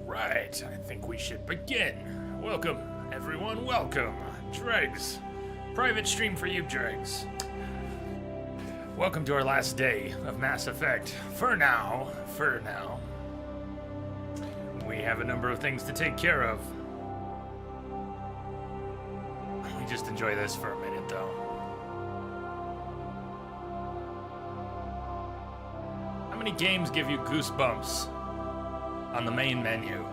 Right, I think we should begin. Welcome, everyone, welcome. Dregs. Private stream for you, Dregs. Welcome to our last day of Mass Effect. For now. We have a number of things to take care of. Let me just enjoy this for a minute, though. How many games give you goosebumps on the main menu?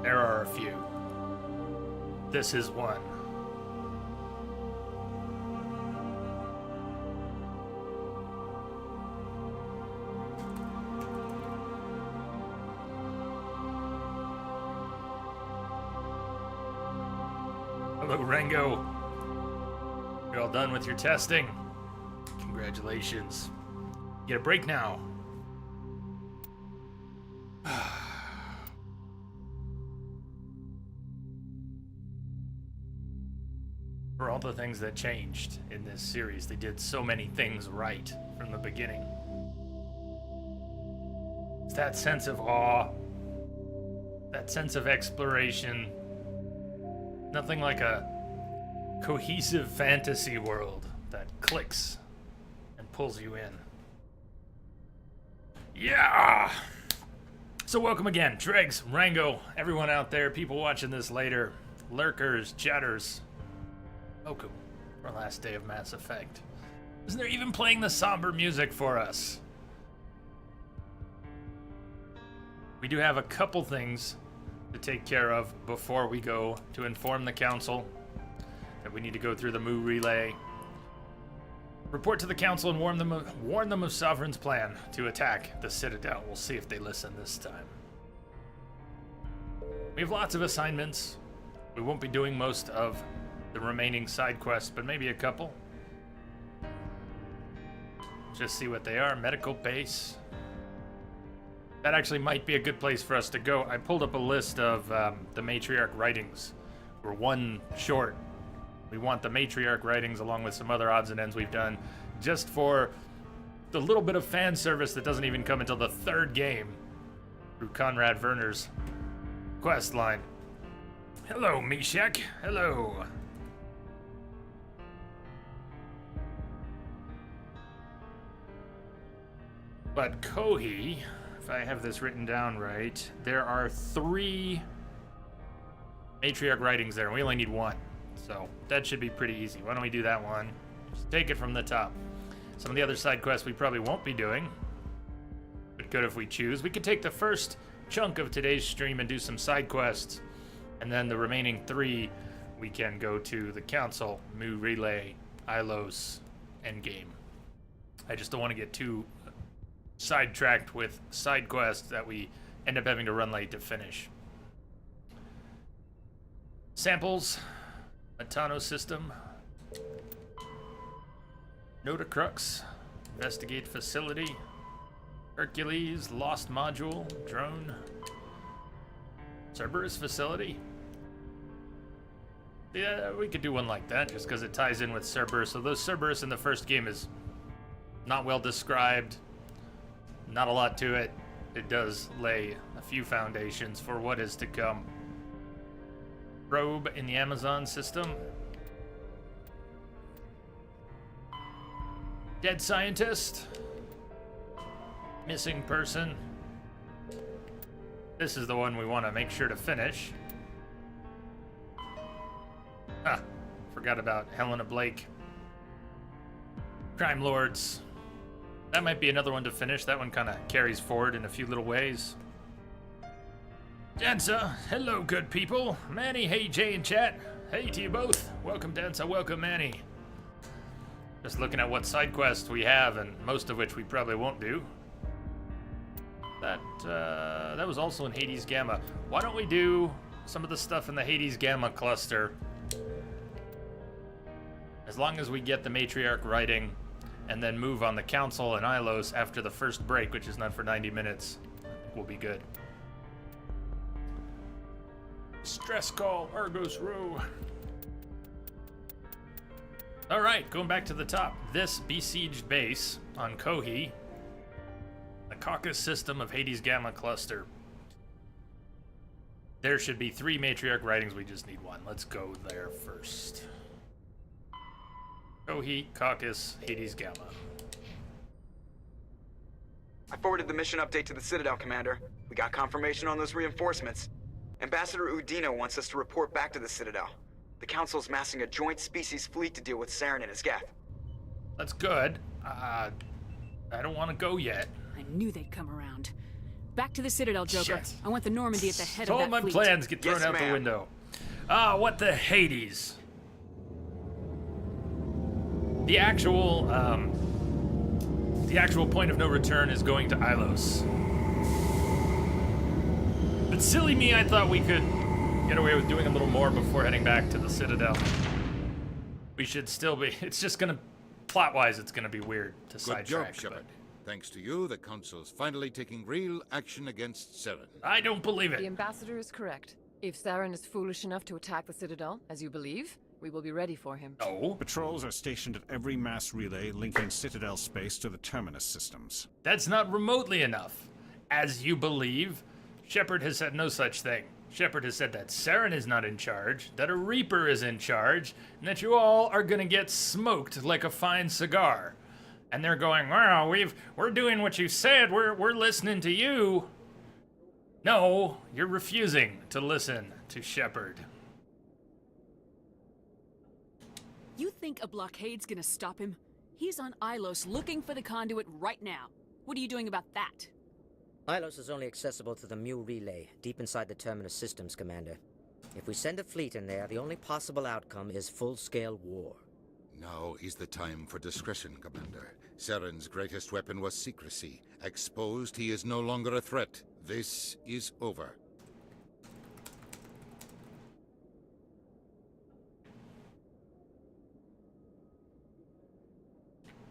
There are a few. This is one. Hello, Rango. You're all done with your testing. Congratulations. Get a break now. For all the things that changed in this series, they did so many things right from the beginning. It's that sense of awe, that sense of exploration. Nothing like a cohesive fantasy world that clicks and pulls you in. Yeah! So welcome again, Dregs, Rango, everyone out there, people watching this later, lurkers, chatters. Welcome for our last day of Mass Effect. Isn't there even playing the somber music for us? We do have a couple things to take care of before we go to inform the council that we need to go through the Mu Relay. Report to the council and warn them of Sovereign's plan to attack the Citadel. We'll see if they listen this time. We have lots of assignments. We won't be doing most of the remaining side quests, but maybe a couple. Just see what they are. Medical base. That actually might be a good place for us to go. I pulled up a list of the Matriarch writings. We're one short. We want the Matriarch writings along with some other odds and ends we've done just for the little bit of fan service that doesn't even come until the third game through Conrad Werner's quest line. Hello, Meshach. Hello. But Kohi, if I have this written down right, there are 3 Matriarch writings there, and we only need 1. So that should be pretty easy. Why don't we do that one? Just take it from the top. Some of the other side quests we probably won't be doing, but good if we choose. We could take the first chunk of today's stream and do some side quests, and then the remaining 3 we can go to the council, Mu Relay, Ilos, Endgame. I just don't want to get too sidetracked with side quests that we end up having to run late to finish. Samples, Metano system, Notacrux, investigate facility, Hercules, lost module, drone, Cerberus facility. Yeah, we could do one like that just because it ties in with Cerberus. So those Cerberus in the first game is not well described. Not a lot to it. It does lay a few foundations for what is to come. Probe in the Amazon system. Dead scientist. Missing person. This is the one we want to make sure to finish. Forgot about Helena Blake. Crime Lords. That might be another one to finish. That one kind of carries forward in a few little ways. Dancer, hello good people. Manny, hey Jay in chat. Hey to you both. Welcome Dancer, welcome Manny. Just looking at what side quests we have, and most of which we probably won't do. That was also in Hades Gamma. Why don't we do some of the stuff in the Hades Gamma cluster? As long as we get the Matriarch writing, and then move on the Council and Ilos after the first break, which is not for 90 minutes, we'll be good. Stress call, Argos Row. Alright, going back to the top. This besieged base on Kohi, a Caucasus system of Hades Gamma cluster. There should be 3 matriarch writings. We just need 1. Let's go there first. Kohi, Caucasus, Hades Gamma. I forwarded the mission update to the Citadel, Commander. We got confirmation on those reinforcements. Ambassador Udina wants us to report back to the Citadel. The Council's massing a joint species fleet to deal with Saren and his Geth. That's good. I don't want to go yet. I knew they'd come around. Back to the Citadel, Joker. Shit. I want the Normandy at the head All of that my fleet. plans get thrown Yes, out the ma'am. window. Ah, what the Hades? The actual point of no return is going to Ilos. But silly me, I thought we could get away with doing a little more before heading back to the Citadel. We should still be. It's just gonna, plot-wise, it's gonna be weird to Good sidetrack. job, Shepard. Thanks to you, the Council's finally taking real action against Saren. I don't believe The it. ambassador is correct. If Saren is foolish enough to attack the Citadel, as you believe, we will be ready for him. No, Patrols are stationed at every mass relay linking Citadel space to the Terminus systems. that's not remotely enough. As you believe, Shepard has said no such thing. Shepard has said that Saren is not in charge, that a Reaper is in charge, and that you all are gonna get smoked like a fine cigar. And they're going, wow, we're doing what you said, we're listening to you. No, you're refusing to listen to Shepard. You think a blockade's gonna stop him? He's on Ilos looking for the conduit right now. What are you doing about that? Ilos is only accessible to the Mu relay, deep inside the Terminus systems, Commander. If we send a fleet in there, the only possible outcome is full-scale war. Now is the time for discretion, Commander. Saren's greatest weapon was secrecy. Exposed, he is no longer a threat. This is over.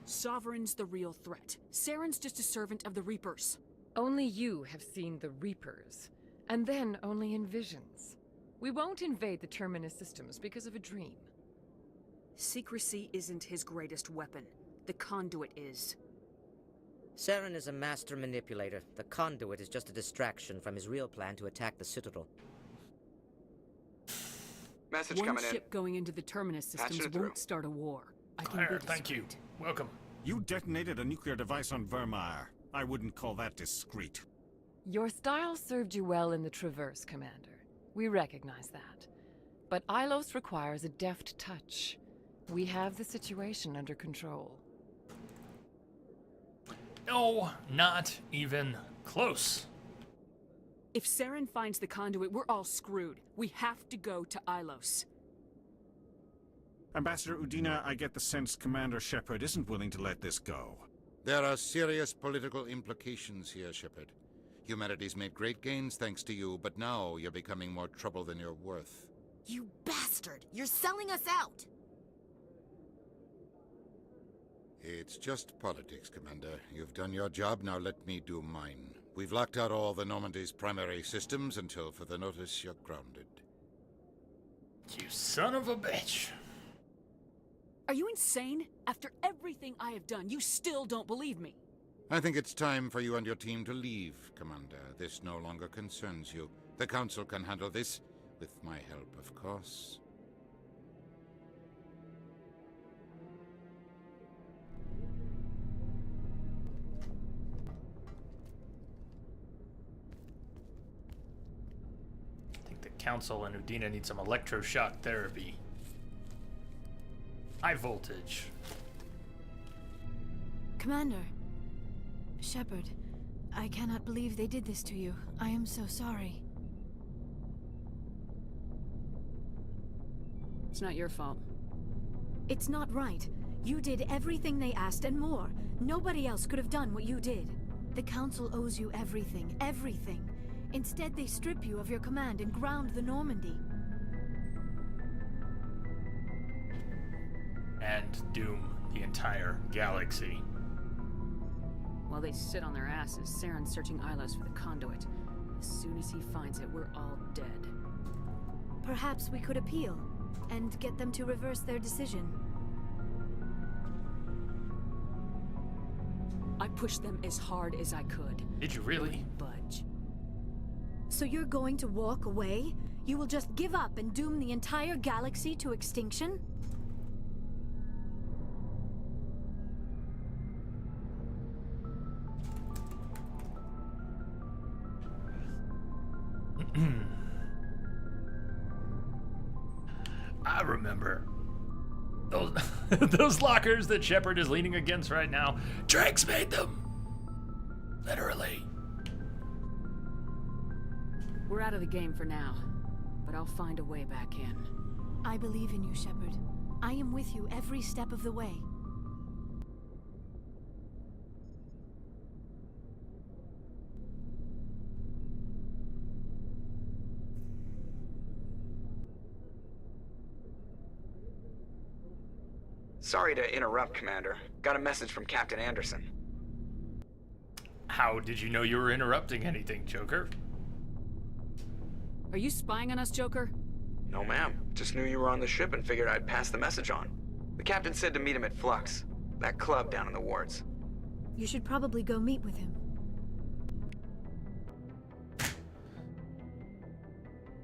Sovereign's the real threat. Saren's just a servant of the Reapers. Only you have seen the Reapers, and then only in visions. We won't invade the Terminus systems because of a dream. Secrecy isn't his greatest weapon. The conduit is. Saren is a master manipulator. The conduit is just a distraction from his real plan to attack the Citadel. Message One coming in. ship going into the Terminus systems Patching it through. won't start a war. I can Fire, be thank you. discreet. Welcome. You detonated a nuclear device on Vermeer. I wouldn't call that discreet. Your style served you well in the Traverse, Commander. We recognize that. But Ilos requires a deft touch. We have the situation under control. No, not even close. If Saren finds the conduit, we're all screwed. We have to go to Ilos. Ambassador Udina, I get the sense Commander Shepard isn't willing to let this go. There are serious political implications here, Shepard. Humanity's made great gains thanks to you, but now you're becoming more trouble than you're worth. You bastard! You're selling us out! It's just politics, Commander. You've done your job, now let me do mine. We've locked out all the Normandy's primary systems until further notice you're grounded. You son of a bitch. Are you insane? After everything I have done, you still don't believe me. I think it's time for you and your team to leave, Commander. This no longer concerns you. The Council can handle this, with my help, of course. I think the Council and Udina need some electroshock therapy. High voltage. Commander. Shepard, I cannot believe they did this to you. I am so sorry. It's not your fault. It's not right. You did everything they asked and more. Nobody else could have done what you did. The Council owes you everything, everything. Instead, they strip you of your command and ground the Normandy. And doom the entire galaxy. While they sit on their asses, Saren's searching Ilos for the conduit. As soon as he finds it, we're all dead. Perhaps we could appeal and get them to reverse their decision. I pushed them as hard as I could. Did you really? Budge. So you're going to walk away? You will just give up and doom the entire galaxy to extinction? I remember those those lockers that Shepard is leaning against right now. Drake's made them. Literally. We're out of the game for now, but I'll find a way back in. I believe in you, Shepard. I am with you every step of the way. Sorry to interrupt, Commander. Got a message from Captain Anderson. How did you know you were interrupting anything, Joker? Are you spying on us, Joker? No, ma'am. Just knew you were on the ship and figured I'd pass the message on. The captain said to meet him at Flux, that club down in the wards. You should probably go meet with him.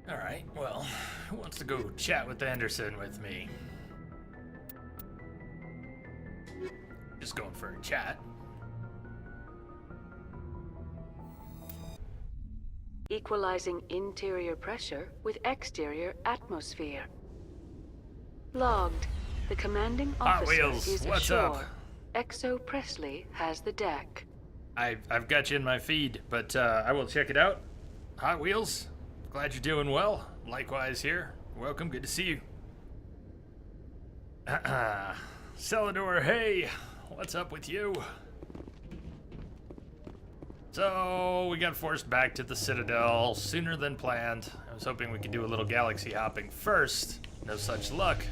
Alright, well, who wants to go chat with Anderson with me? Just going for a chat. Equalizing interior pressure with exterior atmosphere. Logged. The commanding Hot officer Wheels, is what's ashore. up? Exo Presley has the deck. I've got you in my feed, but I will check it out. Hot Wheels, glad you're doing well. Likewise here. Welcome, good to see you. Celador, hey, what's up with you? So, we got forced back to the Citadel sooner than planned. I was hoping we could do a little galaxy hopping first. No such luck.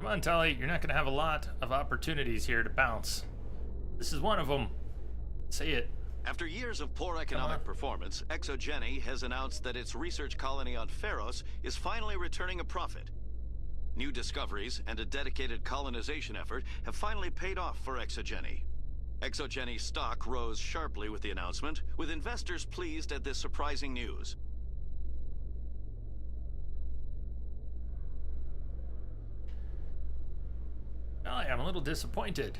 Come on, Tully, you're not going to have a lot of opportunities here to bounce. This is one of them. See it. After years of poor economic performance, ExoGeni has announced that its research colony on Feros is finally returning a profit. New discoveries and a dedicated colonization effort have finally paid off for ExoGeni. ExoGeni stock rose sharply with the announcement, with investors pleased at this surprising news. I'm a little disappointed.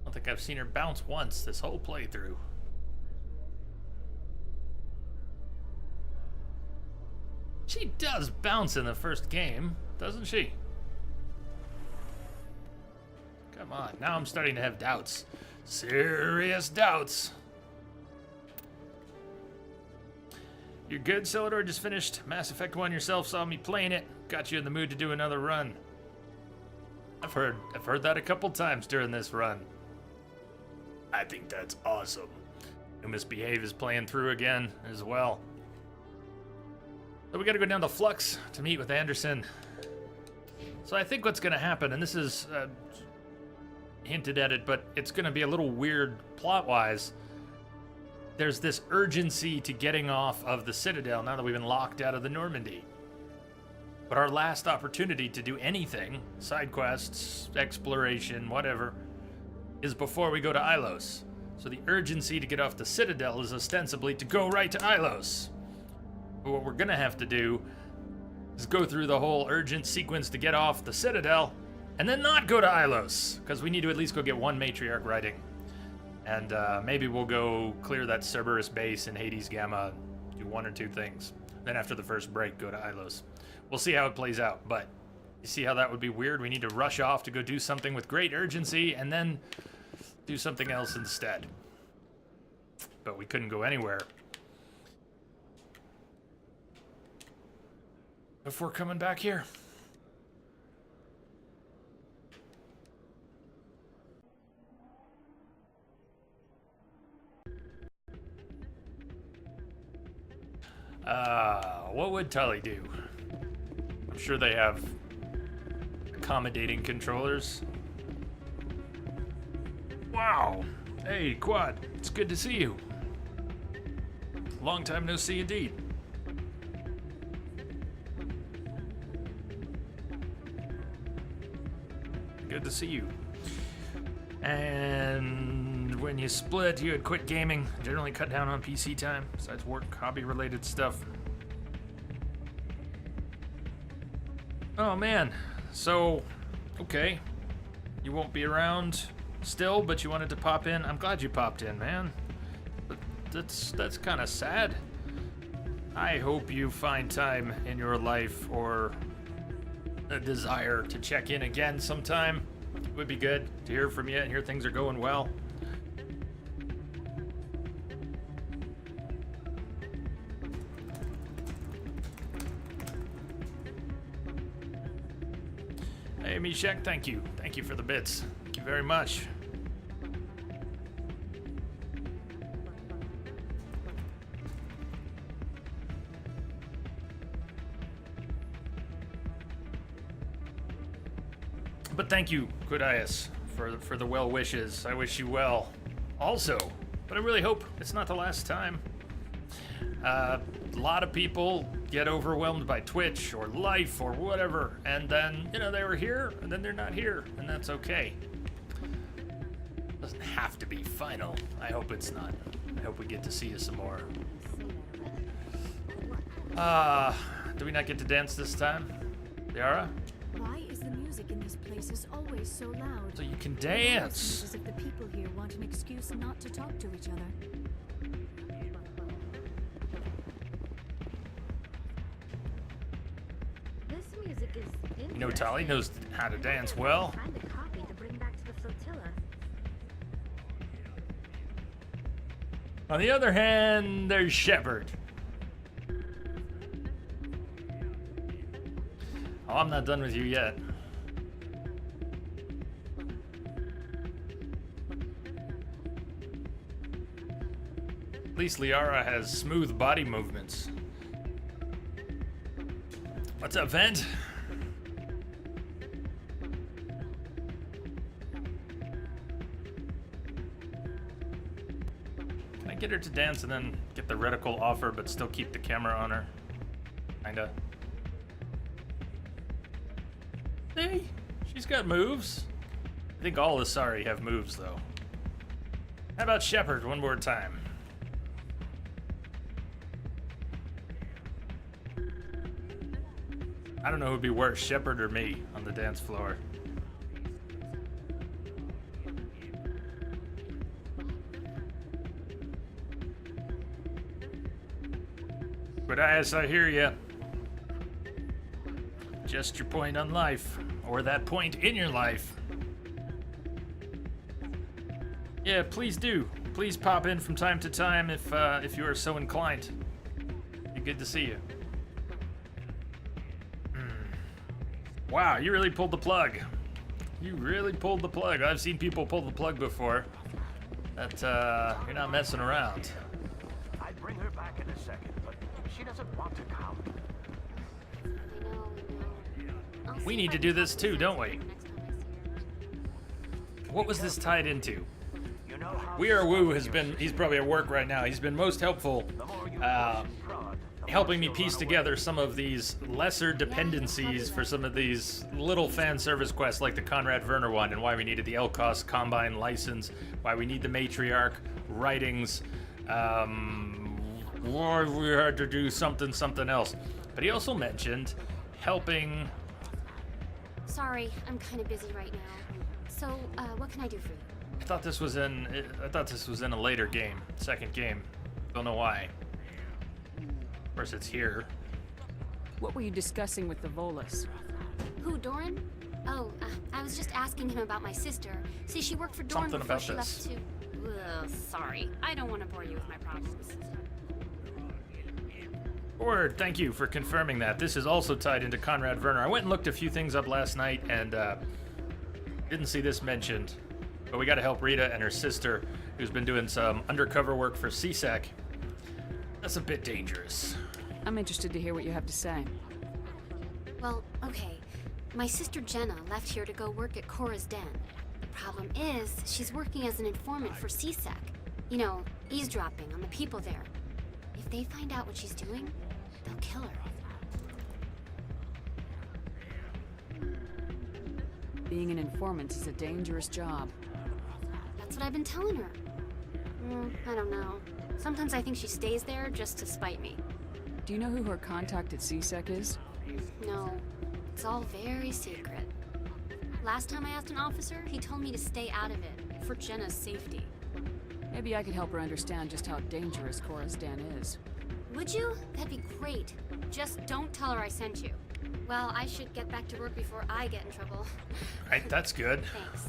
I don't think I've seen her bounce once this whole playthrough. She does bounce in the first game, doesn't she? Come on, now I'm starting to have doubts. Serious doubts. You're good, Celador? Just finished Mass Effect 1 yourself, saw me playing it. Got you in the mood to do another run. I've heard that a couple times during this run. I think that's awesome. New Misbehave is playing through again as well. So we gotta go down to Flux to meet with Anderson. So I think what's gonna happen, and this is hinted at it, but it's gonna be a little weird plot-wise. There's this urgency to getting off of the Citadel now that we've been locked out of the Normandy. But our last opportunity to do anything, side quests, exploration, whatever, is before we go to Ilos. So the urgency to get off the Citadel is ostensibly to go right to Ilos. But what we're gonna have to do is go through the whole urgent sequence to get off the Citadel, and then not go to Ilos, because we need to at least go get one Matriarch writing. And maybe we'll go clear that Cerberus base in Hades Gamma, do one or two things. Then after the first break, go to Ilos. We'll see how it plays out, but you see how that would be weird? We need to rush off to go do something with great urgency and then do something else instead. But we couldn't go anywhere before coming back here. What would Tully do? I'm sure they have accommodating controllers. Wow. Hey, Quad. It's good to see you. Long time no see indeed. Good to see you. And when you split, you had quit gaming, generally cut down on PC time, besides work, hobby-related stuff. Oh man, so, okay. You won't be around still, but you wanted to pop in. I'm glad you popped in, man. But that's kind of sad. I hope you find time in your life or a desire to check in again sometime. It would be good to hear from you and hear things are going well. Hey, Mishek, thank you. Thank you for the bits. Thank you very much. But thank you, Kudias, for the well wishes. I wish you well also. But I really hope it's not the last time. A lot of people get overwhelmed by Twitch or life or whatever, and then, you know, they were here, and then they're not here, and that's okay. Doesn't have to be final. I hope it's not. I hope we get to see you some more. Do we not get to dance this time? Yara? Why is the music in these places always so loud? So you can It dance. seems as if the people here want an excuse not to talk to each other. This music is You know, Tali knows how to dance well. Find a copy to bring back to the flotilla. On the other hand, there's Shepard. Oh, I'm not done with you yet. At least Liara has smooth body movements. What's up, Vent? Can I get her to dance and then get the reticle off her but still keep the camera on her? Kinda. Hey, she's got moves. I think all Asari have moves, though. How about Shepard one more time? I don't know who'd be worse, Shepard or me on the dance floor. But as I hear you. Just your point on life, or that point in your life. Yeah, please do. Please pop in from time to time if you are so inclined. Be good to see you. Wow, you really pulled the plug. You really pulled the plug. I've seen people pull the plug before. That you're not messing around. I'd bring her back in a second, but she doesn't want to come. We need to do this too, don't we? What was this tied into? We Are Woo he's probably at work right now. He's been most helpful helping me piece together some of these lesser dependencies for some of these little fan service quests like the Conrad Werner one, and why we needed the Elkos Combine license, why we need the Matriarch writings, why we had to do something else. But he also mentioned helping. Sorry, I'm kind of busy right now. So, what can I do for you? I thought this was in a later game, second game. Don't know why. Of course, it's here. What were you discussing with the Volus? Who, Doran? Oh, I was just asking him about my sister. See, she worked for Doran Something before about she this. left to... Ugh, sorry. I don't want to bore you with my problems. Word, thank you for confirming that. This is also tied into Conrad Werner. I went and looked a few things up last night and didn't see this mentioned. But we got to help Rita and her sister, who's been doing some undercover work for CSEC. That's a bit dangerous. I'm interested to hear what you have to say. Well, okay. My sister Jenna left here to go work at Cora's Den. The problem is, she's working as an informant for CSEC. You know, eavesdropping on the people there. If they find out what she's doing, they'll kill her. Being an informant is a dangerous job. That's what I've been telling her. I don't know. Sometimes I think she stays there just to spite me. Do you know who her contact at CSEC is? No, it's all very secret. Last time I asked an officer, he told me to stay out of it, for Jenna's safety. Maybe I could help her understand just how dangerous Cora's Den is. Would you? That'd be great. Just don't tell her I sent you. Well, I should get back to work before I get in trouble. Right, that's good. Thanks.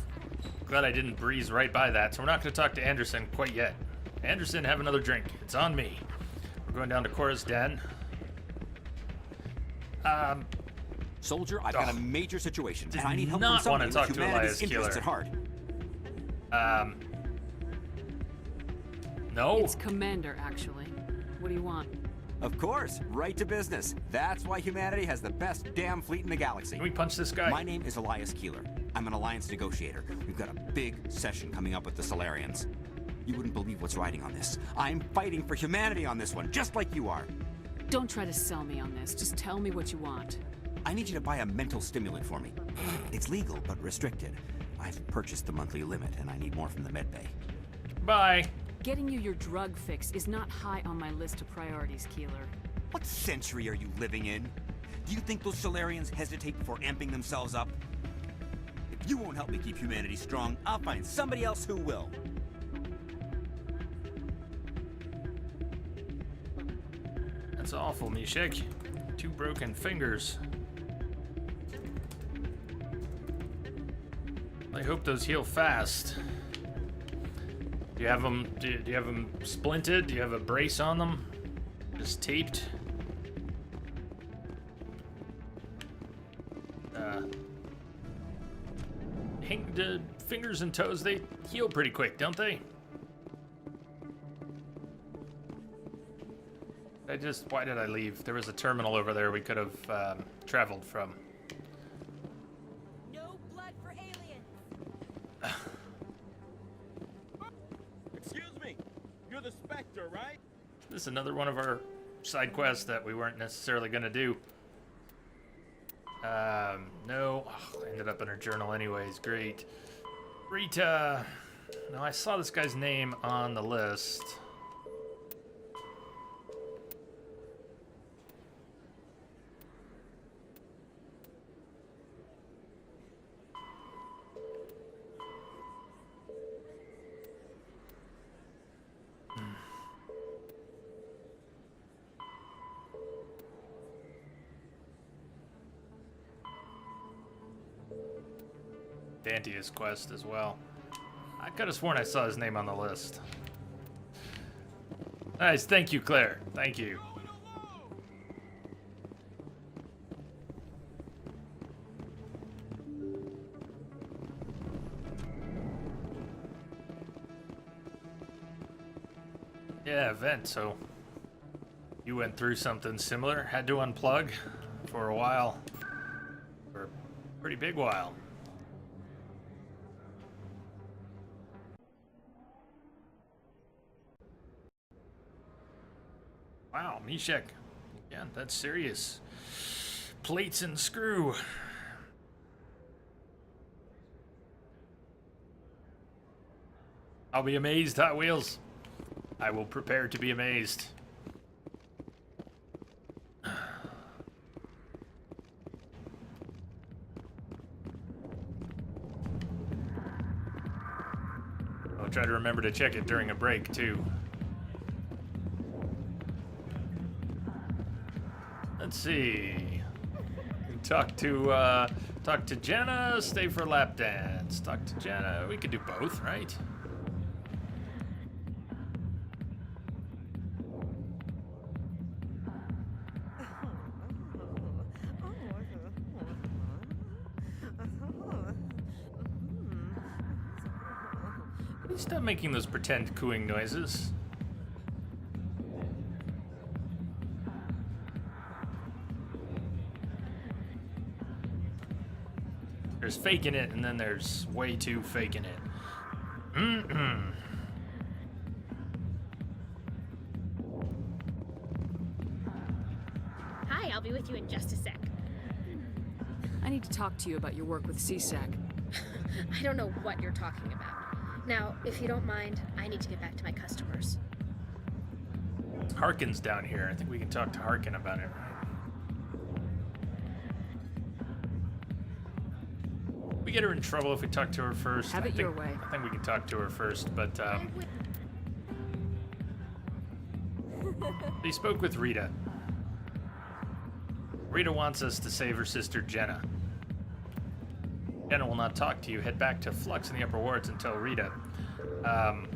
Glad I didn't breeze right by that, so we're not going to talk to Anderson quite yet. Anderson, have another drink. It's on me. We're going down to Cora's Den. Soldier, I've got a major situation, and I need help not from want to somebody talk with to Elias humanity's interests Keeler. at heart. No. It's Commander, actually. What do you want? Of course, right to business. That's why humanity has the best damn fleet in the galaxy. Can we punch this guy? My name is Elias Keeler. I'm an alliance negotiator. We've got a big session coming up with the Solarians. You wouldn't believe what's riding on this. I'm fighting for humanity on this one, just like you are. Don't try to sell me on this. Just tell me what you want. I need you to buy a mental stimulant for me. It's legal, but restricted. I've purchased the monthly limit, and I need more from the medbay. Bye. Getting you your drug fix is not high on my list of priorities, Keeler. What century are you living in? Do you think those Solarians hesitate before amping themselves up? If you won't help me keep humanity strong, I'll find somebody else who will. That's awful, Mishek. 2 broken fingers. I hope those heal fast. Do you have them? Do you have them splinted? Do you have a brace on them? Just taped? The fingers and toes, they heal pretty quick, don't they? Why did I leave? There was a terminal over there we could have traveled from. No blood for aliens. Excuse me, you're the Spectre, right? This is another one of our side quests that we weren't necessarily gonna do. No, ended up in her journal anyways, great. Rita, no, I saw this guy's name on the list. Dante's quest as well. I could have sworn I saw his name on the list. Nice, thank you, Claire. Thank you. Yeah, event, so you went through something similar, had to unplug for a while. For a pretty big while. Wow, Mishek. Yeah, that's serious. Plates and screw. I'll be amazed, Hot Wheels. I will prepare to be amazed. I'll try to remember to check it during a break, too. Let's see. Talk to Jenna, stay for a lap dance. Talk to Jenna. We could do both, right? Stop making those pretend cooing noises. There's faking it, and then there's way too faking it. with you in just a sec. I need to talk to you about your work with CSEC. I don't know what you're talking about. Now, if you don't mind, I need to get back to my customers. Harkin's down here. I think we can talk to Harkin about it, right? We get her in trouble if we talk to her first. Have it your way. I think we can talk to her first, but he spoke with Rita. Rita wants us to save her sister Jenna. Jenna will not talk to you. Head back to Flux in the upper wards and tell Rita. Thank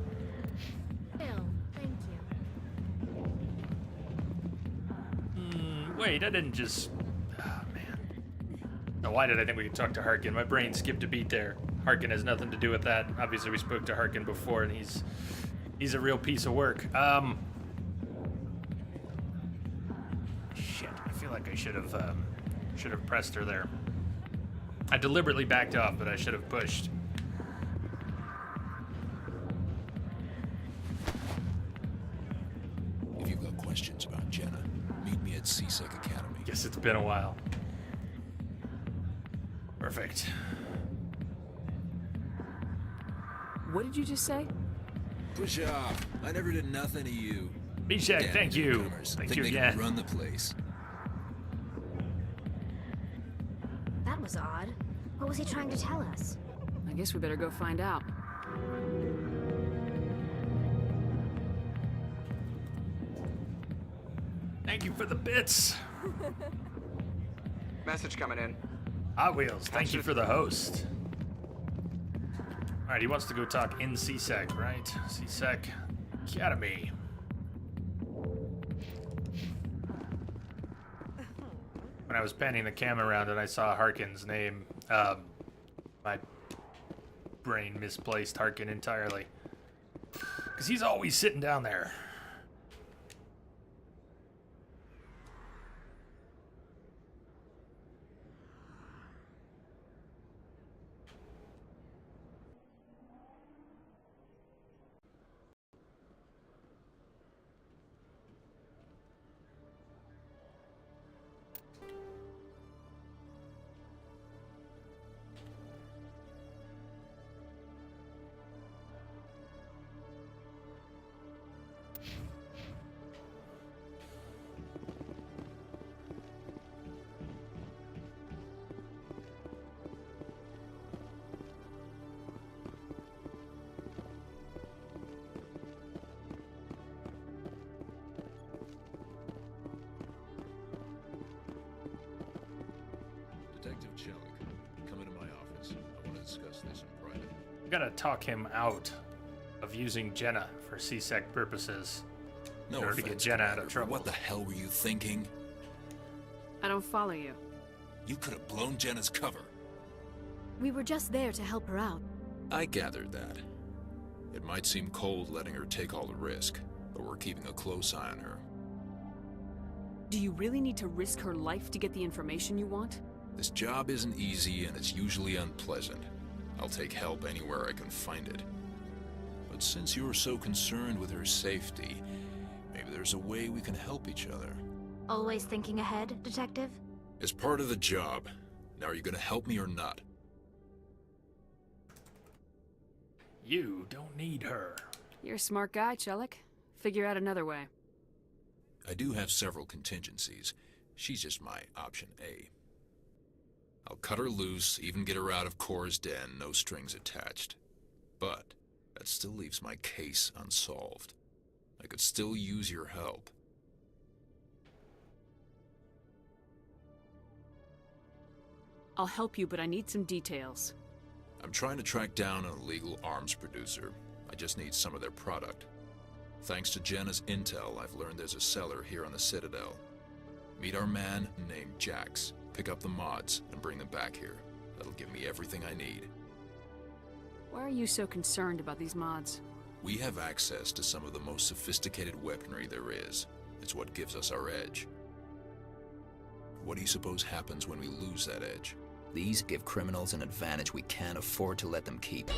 you. Wait, I didn't just... Oh, man. Now, why did I think we could talk to Harkin? My brain skipped a beat there. Harkin has nothing to do with that. Obviously, we spoke to Harkin before, and he's a real piece of work. Shit, I feel like I should have pressed her there. I deliberately backed off, but I should have pushed. If you've got questions about Jenna, meet me at CSEC Academy. Guess it's been a while. Perfect. What did you just say? Push off. I never did nothing to you. Mishak, thank you. Thank you again. Run the place. That was odd. What was he trying to tell us? I guess we better go find out. Thank you for the bits. Message coming in. Hot Wheels, thank you for the host. Alright, he wants to go talk in CSEC, right? CSEC Academy. When I was panning the camera around and I saw Harkin's name, my brain misplaced Harkin entirely. Because he's always sitting down there. Detective Chelik, come into my office. I want to discuss this in private. We gotta talk him out of using Jenna for CSEC purposes. No in order to get offense, Jenna out Commander, of trouble. What the hell were you thinking? I don't follow you. You could have blown Jenna's cover. We were just there to help her out. I gathered that. It might seem cold letting her take all the risk, but we're keeping a close eye on her. Do you really need to risk her life to get the information you want? This job isn't easy and it's usually unpleasant. I'll take help anywhere I can find it. But since you're so concerned with her safety, maybe there's a way we can help each other. Always thinking ahead, Detective? It's part of the job. Now are you gonna help me or not? You don't need her. You're a smart guy, Chelik. Figure out another way. I do have several contingencies. She's just my option A. I'll cut her loose, even get her out of Cora's den, no strings attached. But that still leaves my case unsolved. I could still use your help. I'll help you, but I need some details. I'm trying to track down an illegal arms producer. I just need some of their product. Thanks to Jenna's intel, I've learned there's a seller here on the Citadel. Meet our man named Jax. Pick up the mods and bring them back here. That'll give me everything I need. Why are you so concerned about these mods? We have access to some of the most sophisticated weaponry there is. It's what gives us our edge. What do you suppose happens when we lose that edge? These give criminals an advantage we can't afford to let them keep.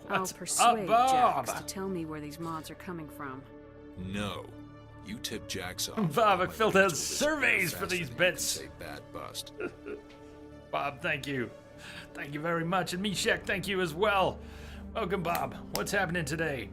I'll persuade Jax to tell me where these mods are coming from. No. You tip Jax off. Bob, I I'll filled let out you this surveys fast for these and you can bits. Say bad bust. Bob, thank you. Thank you very much. And Mishek, thank you as well. Welcome, Bob. What's happening today?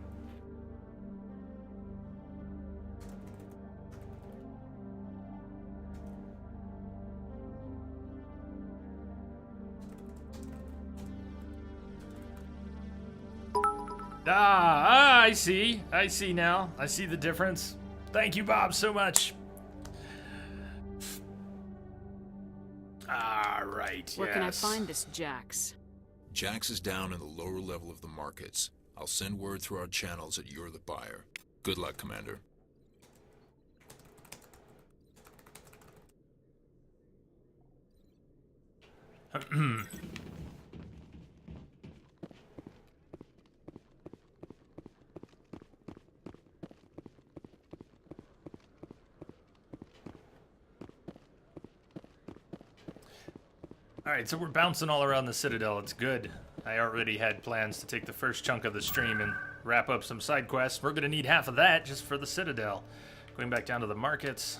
I see. I see now. I see the difference. Thank you, Bob, so much. All right, Where can I find this Jax? Jax is down in the lower level of the markets. I'll send word through our channels that you're the buyer. Good luck, Commander. Alright, so we're bouncing all around the Citadel. It's good. I already had plans to take the first chunk of the stream and wrap up some side quests. We're going to need half of that just for the Citadel. Going back down to the markets.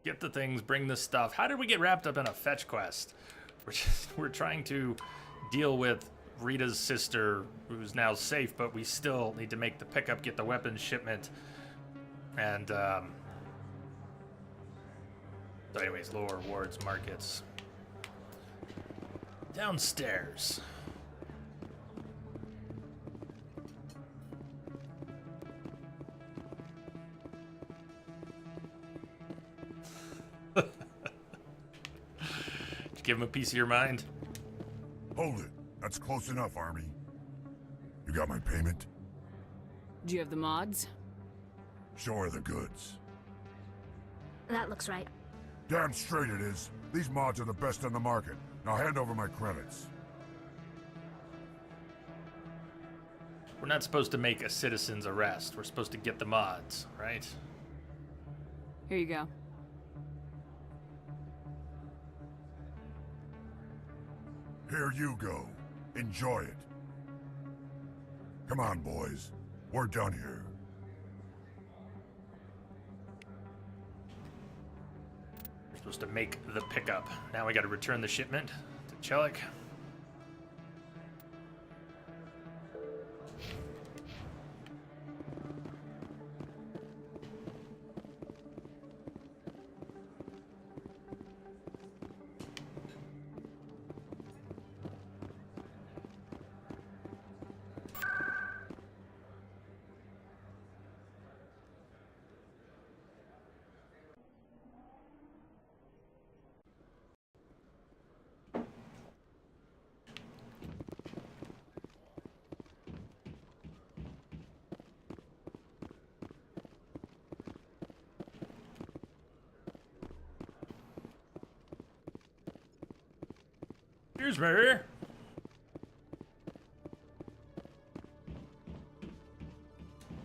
Get the things, bring the stuff. How did we get wrapped up in a fetch quest? We're trying to deal with Rita's sister, who's now safe, but we still need to make the pickup, get the weapons shipment, and so anyways, lower wards, markets. Downstairs. Did you give him a piece of your mind? Hold it. That's close enough, Army. You got my payment? Do you have the mods? Show her the goods. That looks right. Damn straight it is. These mods are the best on the market. Now hand over my credits. We're not supposed to make a citizen's arrest. We're supposed to get the mods, right? Here you go. Here you go. Enjoy it. Come on, boys. We're done here. We're supposed to make the pickup. Now we got to return the shipment to Chelik. Here's me.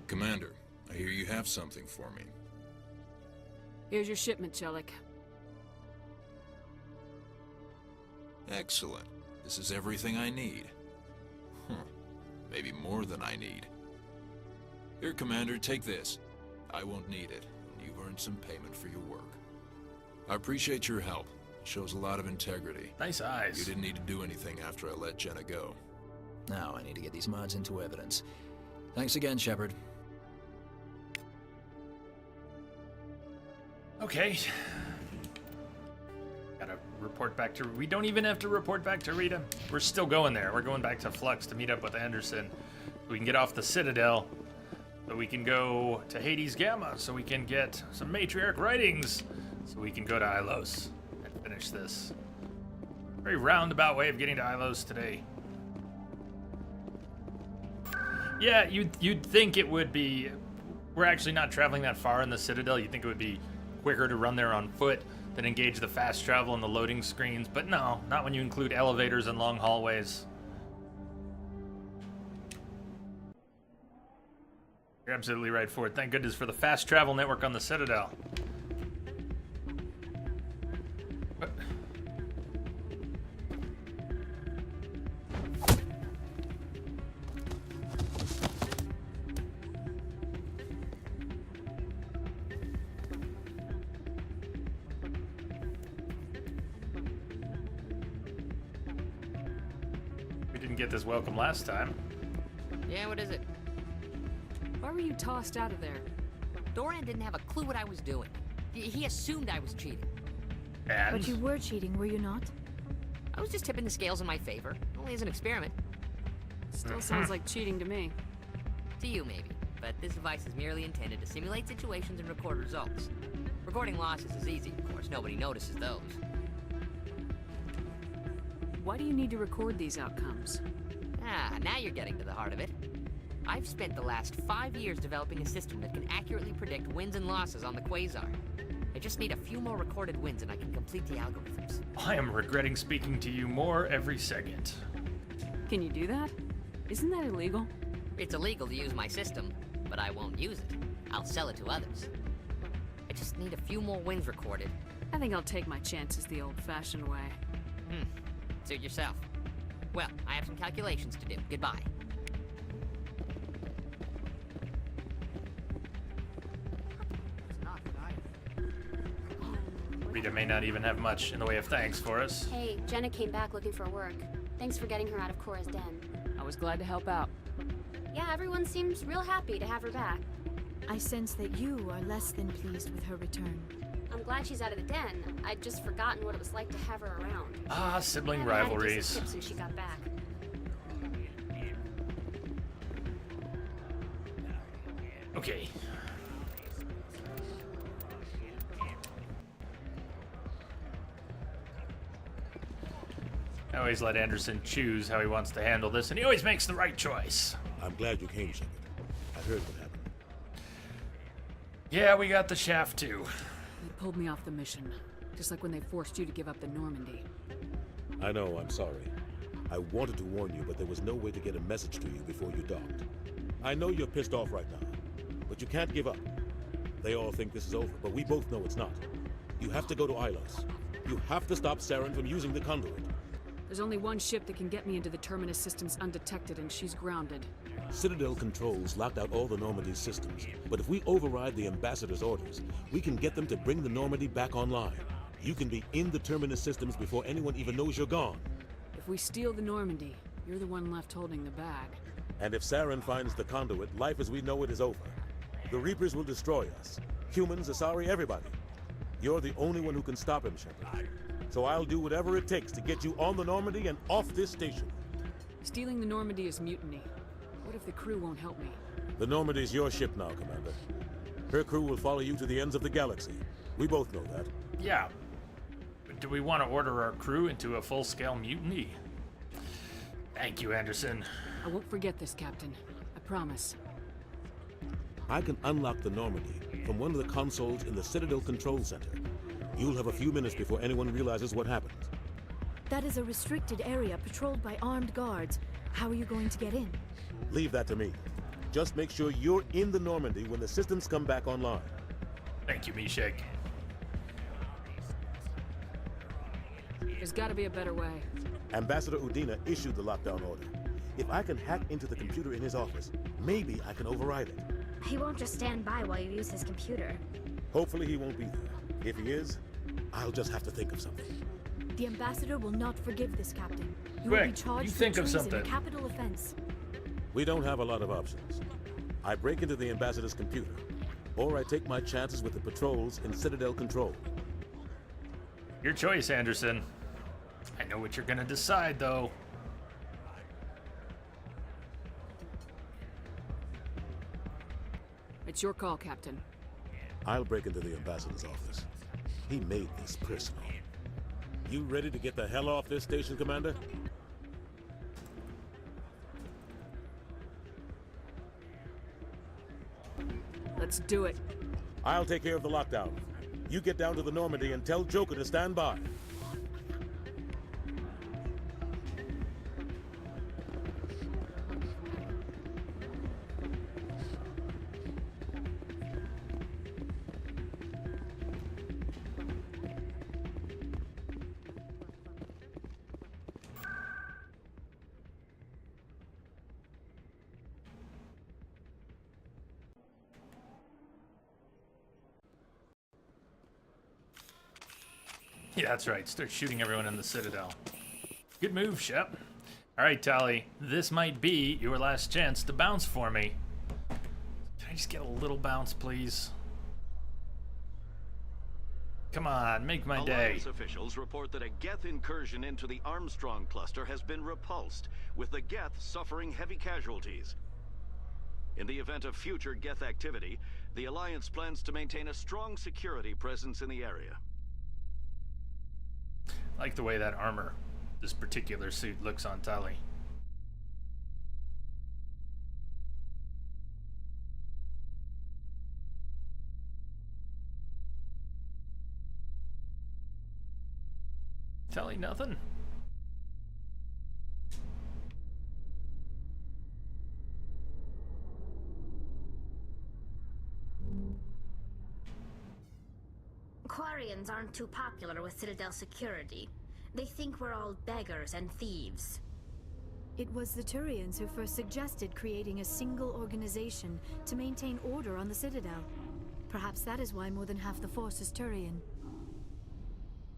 Commander, I hear you have something for me. Here's your shipment, Chelik. Excellent. This is everything I need. Maybe more than I need. Here, Commander, take this. I won't need it. You've earned some payment for your work. I appreciate your help. It shows a lot of integrity. Nice eyes. You didn't need to do anything after I let Jenna go. Now I need to get these mods into evidence. Thanks again, Shepard. Okay. Gotta report back to... We don't even have to report back to Rita. We're still going there. We're going back to Flux to meet up with Anderson. We can get off the Citadel. So we can go to Hades Gamma. So we can get some matriarch writings. So we can go to Ilos and finish this. Very roundabout way of getting to Ilos today. Yeah, you'd think it would be... We're actually not traveling that far in the Citadel. You'd think it would be quicker to run there on foot than engage the fast travel and the loading screens. But no, not when you include elevators and long hallways. You're absolutely right, Ford. Thank goodness for the fast travel network on the Citadel. didn't get this welcome last time. Yeah, what is it? Why were you tossed out of there? Doran didn't have a clue what I was doing. He assumed I was cheating. And? But you were cheating, were you not? I was just tipping the scales in my favor. Only as an experiment. Still sounds like cheating to me. To you, maybe. But this device is merely intended to simulate situations and record results. Recording losses is easy, of course. Nobody notices those. Why do you need to record these outcomes? Ah, now you're getting to the heart of it. I've spent the last 5 years developing a system that can accurately predict wins and losses on the Quasar. I just need a few more recorded wins and I can complete the algorithms. I am regretting speaking to you more every second. Can you do that? Isn't that illegal? It's illegal to use my system, but I won't use it. I'll sell it to others. I just need a few more wins recorded. I think I'll take my chances the old-fashioned way. Suit yourself. Well, I have some calculations to do. Goodbye. Rita may not even have much in the way of thanks for us. Hey, Jenna came back looking for work. Thanks for getting her out of Cora's den. I was glad to help out. Yeah, everyone seems real happy to have her back. I sense that you are less than pleased with her return. I'm glad she's out of the den. I'd just forgotten what it was like to have her around. Ah, sibling I haven't had a rivalries. decent tip since she got back. Okay. I always let Anderson choose how he wants to handle this, and he always makes the right choice. I'm glad you came, Shepard. I heard what happened. Yeah, we got the shaft too. They pulled me off the mission, just like when they forced you to give up the Normandy. I know, I'm sorry. I wanted to warn you, but there was no way to get a message to you before you docked. I know you're pissed off right now, but you can't give up. They all think this is over, but we both know it's not. You have to go to Ilos. You have to stop Saren from using the conduit. There's only one ship that can get me into the Terminus systems undetected, and she's grounded. Citadel controls locked out all the Normandy's systems, but if we override the Ambassador's orders, we can get them to bring the Normandy back online. You can be in the Terminus systems before anyone even knows you're gone. If we steal the Normandy, you're the one left holding the bag. And if Saren finds the conduit, life as we know it is over. The Reapers will destroy us. Humans, Asari, everybody. You're the only one who can stop him, Shepard. So I'll do whatever it takes to get you on the Normandy and off this station. Stealing the Normandy is mutiny. What if the crew won't help me? The Normandy's your ship now, Commander. Her crew will follow you to the ends of the galaxy. We both know that. Yeah. But do we want to order our crew into a full-scale mutiny? Thank you, Anderson. I won't forget this, Captain. I promise. I can unlock the Normandy from one of the consoles in the Citadel Control Center. You'll have a few minutes before anyone realizes what happened. That is a restricted area patrolled by armed guards. How are you going to get in? Leave that to me. Just make sure you're in the Normandy when the systems come back online. Thank you, Meshach. There's gotta be a better way. Ambassador Udina issued the lockdown order. If I can hack into the computer in his office, maybe I can override it. He won't just stand by while you use his computer. Hopefully he won't be there. If he is, I'll just have to think of something. The Ambassador will not forgive this, Captain. You will be Quick, charged you with think of treason, something. a capital offense. We don't have a lot of options. I break into the Ambassador's computer, or I take my chances with the patrols in Citadel Control. Your choice, Anderson. I know what you're gonna decide, though. It's your call, Captain. I'll break into the Ambassador's office. He made this personal. You ready to get the hell off this station, Commander? Let's do it. I'll take care of the lockdown. You get down to the Normandy and tell Joker to stand by. Yeah, that's right. Start shooting everyone in the Citadel. Good move, Shep. Alright, Tali. This might be your last chance to bounce for me. Can I just get a little bounce, please? Come on, make my day. Alliance officials report that a Geth incursion into the Armstrong cluster has been repulsed, with the Geth suffering heavy casualties. In the event of future Geth activity, the Alliance plans to maintain a strong security presence in the area. I like the way that armor, this particular suit, looks on Tali. Tali, nothing? Quarians aren't too popular with Citadel security. They think we're all beggars and thieves. It was the Turians who first suggested creating a single organization to maintain order on the Citadel. Perhaps that is why more than half the force is Turian.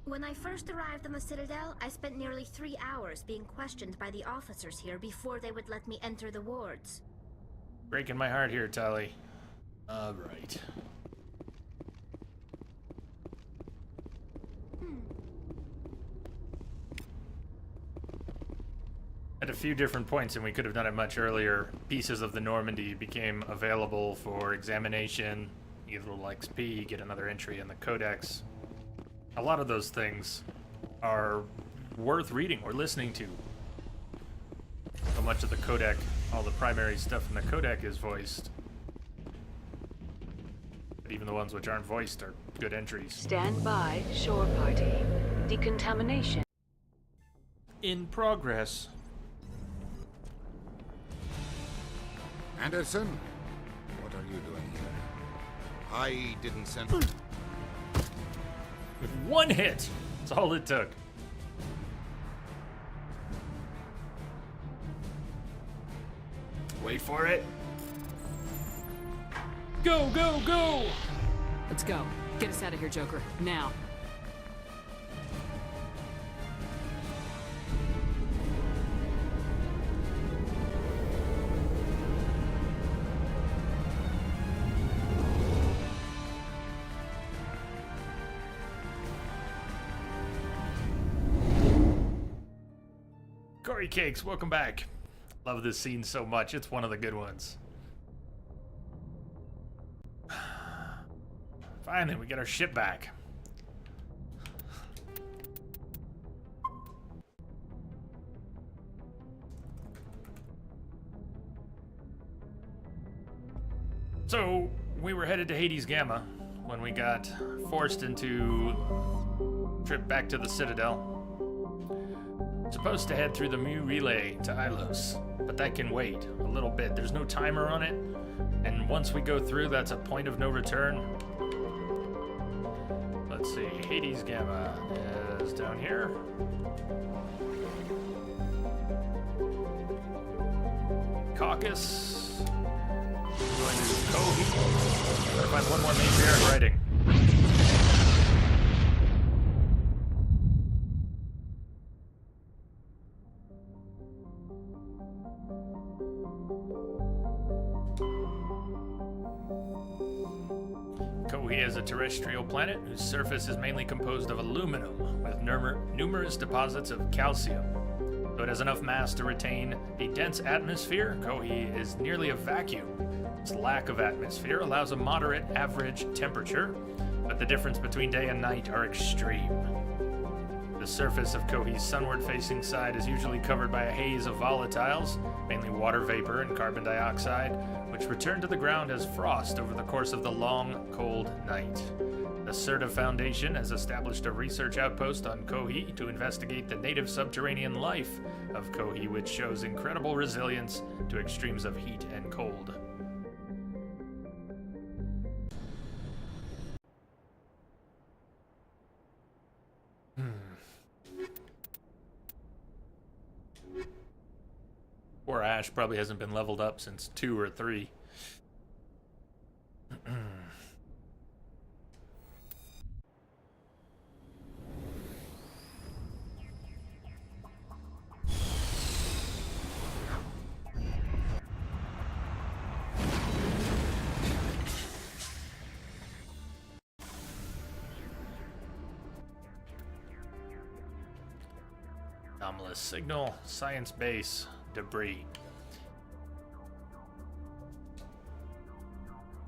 When I first arrived on the Citadel, I spent nearly 3 hours being questioned by the officers here before they would let me enter the wards. Breaking my heart here, Tali. Alright. At a few different points, and we could have done it much earlier, pieces of the Normandy became available for examination. You get a little XP, get another entry in the Codex. A lot of those things are worth reading or listening to. So much of the codec, all the primary stuff in the codec is voiced. But even the ones which aren't voiced are good entries. Stand by, shore party. Decontamination. In progress. Anderson, what are you doing here? I didn't send... With one hit! That's all it took. Wait for it. Go, go, go! Let's go. Get us out of here, Joker. Now. Corey Cakes, welcome back. Love this scene so much. It's one of the good ones. Finally, we get our ship back. So, we were headed to Hades Gamma when we got forced into trip back to the Citadel. Supposed to head through the Mu Relay to Ilos, but that can wait a little bit. There's no timer on it, and once we go through, that's a point of no return. Let's see, Hades Gamma is down here. Caucus. Going to Kohi. Gotta find one more matriarch writing. Kohi is a terrestrial planet whose surface is mainly composed of aluminum, with numerous deposits of calcium. Though it has enough mass to retain a dense atmosphere, Kohi is nearly a vacuum. Its lack of atmosphere allows a moderate average temperature, but the difference between day and night are extreme. The surface of Kohi's sunward-facing side is usually covered by a haze of volatiles, mainly water vapor and carbon dioxide, which return to the ground as frost over the course of the long, cold night. The Serta Foundation has established a research outpost on Kohi to investigate the native subterranean life of Kohi, which shows incredible resilience to extremes of heat and cold. Poor Ash probably hasn't been leveled up since 2 or 3. Anomalous signal, science base, debris.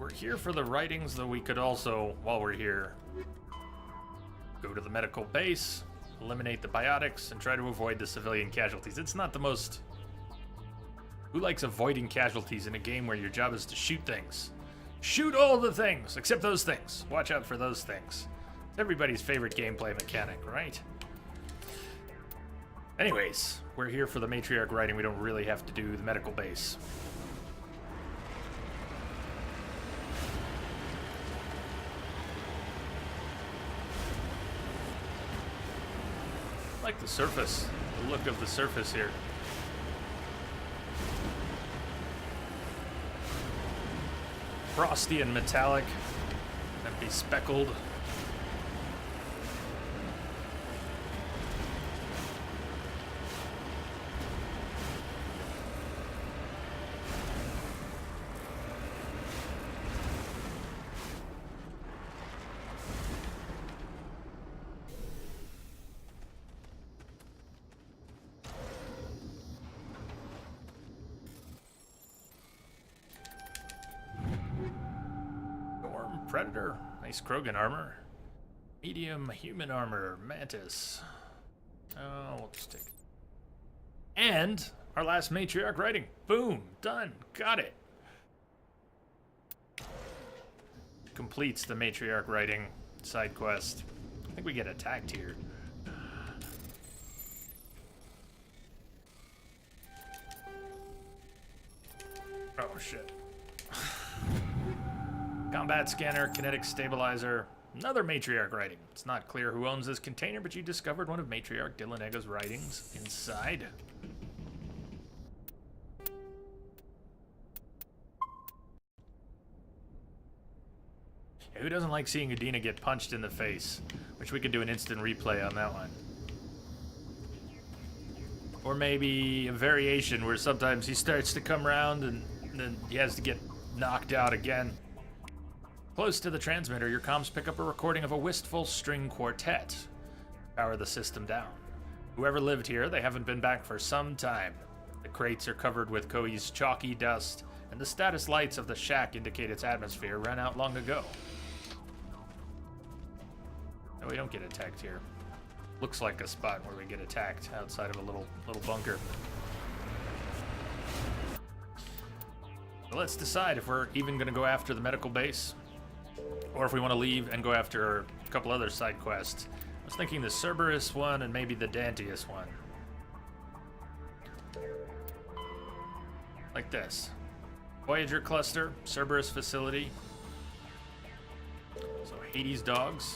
We're here for the writings, though we could also, while we're here, go to the medical base, eliminate the biotics, and try to avoid the civilian casualties. It's not the most... Who likes avoiding casualties in a game where your job is to shoot things? Shoot all the things, except those things. Watch out for those things. It's everybody's favorite gameplay mechanic, right? Anyways, we're here for the matriarch writing. We don't really have to do the medical base. I like the surface, the look of the surface here. Frosty and metallic, and bespeckled. Predator, nice Krogan armor. Medium human armor, Mantis. Oh, we'll just take it. And our last matriarch writing. Boom, done, got it. Completes the matriarch writing side quest. I think we get attacked here. Oh shit. Combat scanner, kinetic stabilizer, another matriarch writing. It's not clear who owns this container, but you discovered one of matriarch Dylan Ega's writings inside. Yeah, who doesn't like seeing Udina get punched in the face? Wish we could do an instant replay on that one. Or maybe a variation where sometimes he starts to come around and then he has to get knocked out again. Close to the transmitter, your comms pick up a recording of a wistful string quartet. Power the system down. Whoever lived here, they haven't been back for some time. The crates are covered with Koi's chalky dust, and the status lights of the shack indicate its atmosphere ran out long ago. No, we don't get attacked here. Looks like a spot where we get attacked outside of a little bunker. So let's decide if we're even going to go after the medical base, or if we want to leave and go after a couple other side quests. I was thinking the Cerberus one and maybe the Dantius one. Like this. Voyager cluster, Cerberus facility. So Hades dogs.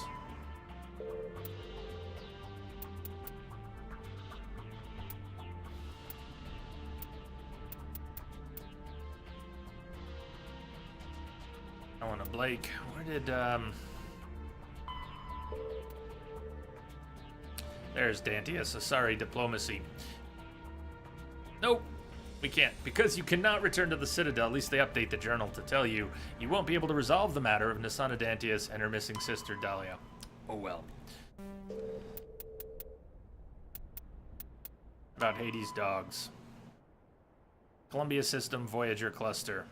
Helena Blake. Where did, There's Dantius. Asari diplomacy. Nope. We can't. Because you cannot return to the Citadel, at least they update the journal to tell you, you won't be able to resolve the matter of Nasana Dantius and her missing sister, Dahlia. Oh well. About Hades dogs. Columbia System Voyager cluster.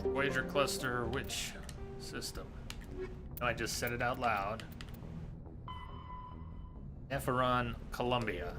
Voyager cluster, which system? No, I just said it out loud. Epheron, Columbia.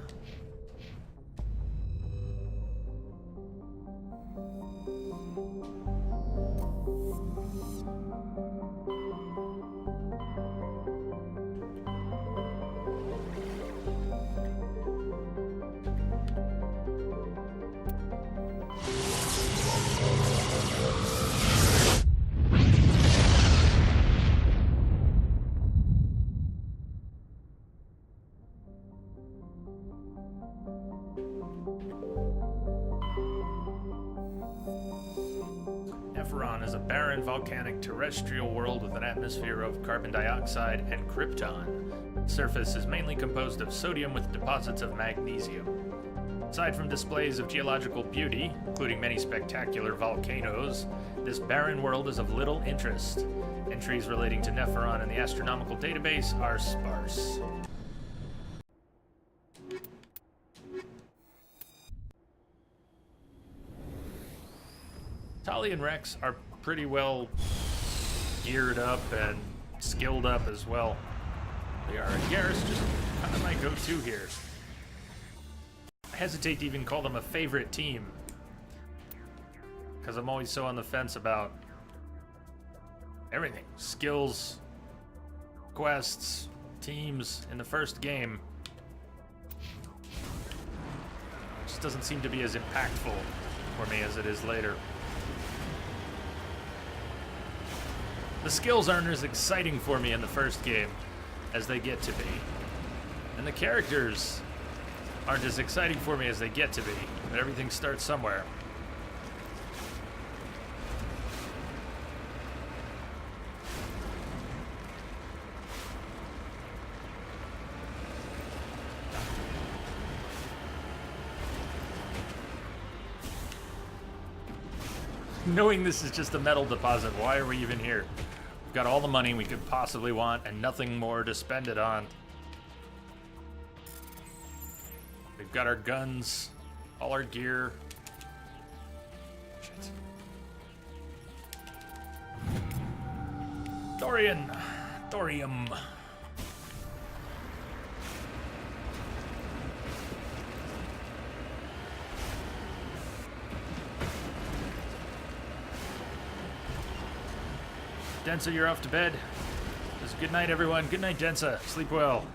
barren volcanic terrestrial world with an atmosphere of carbon dioxide and krypton. The surface is mainly composed of sodium with deposits of magnesium. Aside from displays of geological beauty, including many spectacular volcanoes, this barren world is of little interest. Entries relating to Nepheron in the astronomical database are sparse. Tali and Rex are pretty well geared up and skilled up as well. They are. Garrus just kind of my go-to here. I hesitate to even call them a favorite team, because I'm always so on the fence about everything. Skills, quests, teams in the first game. It just doesn't seem to be as impactful for me as it is later. The skills aren't as exciting for me in the first game as they get to be. And the characters aren't as exciting for me as they get to be. But everything starts somewhere. Knowing this is just a metal deposit, why are we even here? We've got all the money we could possibly want and nothing more to spend it on. We've got our guns, all our gear. Shit. Thorium. Densa, you're off to bed. Just good night, everyone. Good night, Densa. Sleep well.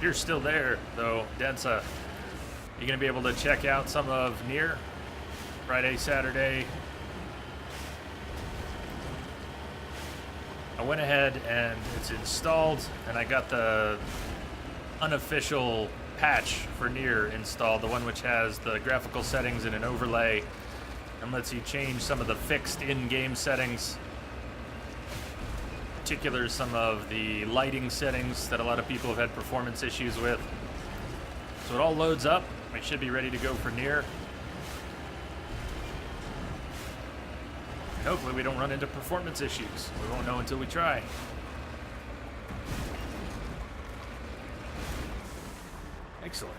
You're still there, though, Densa. You gonna be able to check out some of Nier? Friday, Saturday. I went ahead and it's installed, and I got the unofficial patch for Nier installed, the one which has the graphical settings in an overlay and lets you change some of the fixed in-game settings. In particular, some of the lighting settings that a lot of people have had performance issues with. So it all loads up. I should be ready to go for Nier. Hopefully we don't run into performance issues. We won't know until we try. Excellent.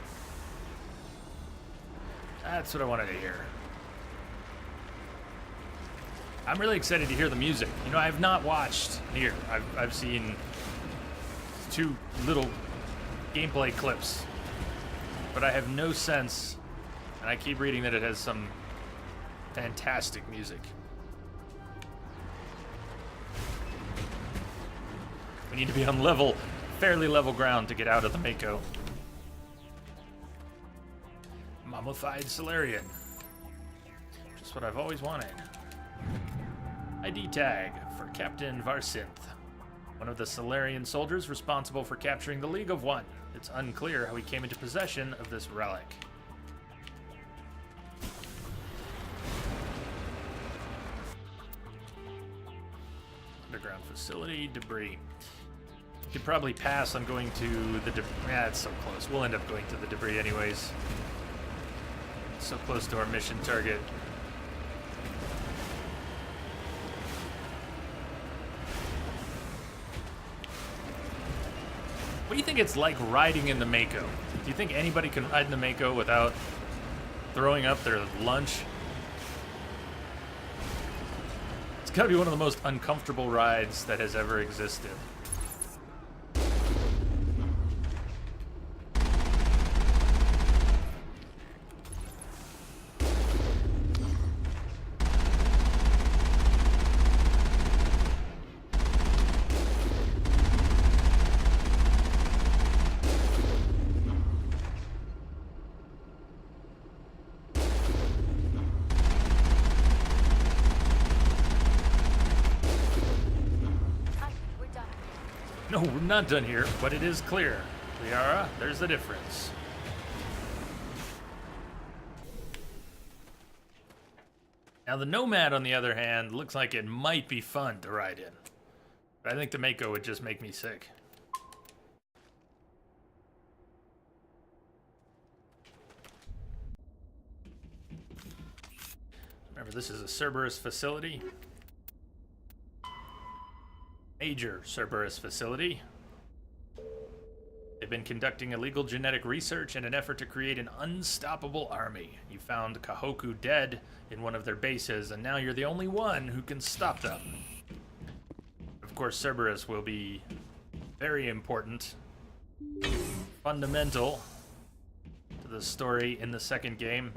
That's what I wanted to hear. I'm really excited to hear the music. You know, I have not watched Nier. I've seen 2 little gameplay clips, but I have no sense, and I keep reading that it has some fantastic music. We need to be on fairly level ground to get out of the Mako. Mummified Salarian. Just what I've always wanted. ID tag for Captain Varsinth, one of the Salarian soldiers responsible for capturing the League of One. It's unclear how he came into possession of this relic. Underground facility, debris. Could probably pass on going to the debris. Yeah, it's so close. We'll end up going to the debris anyways. So close to our mission target. What do you think it's like riding in the Mako? Do you think anybody can ride in the Mako without throwing up their lunch? It's gotta be one of the most uncomfortable rides that has ever existed. No, we're not done here, but it is clear. Liara, there's the difference. Now the Nomad, on the other hand, looks like it might be fun to ride in. But I think the Mako would just make me sick. Remember, this is a Cerberus facility. Major Cerberus facility. They've been conducting illegal genetic research in an effort to create an unstoppable army. You found Kahoku dead in one of their bases, and now you're the only one who can stop them. Of course, Cerberus will be very important, fundamental to the story in the second game.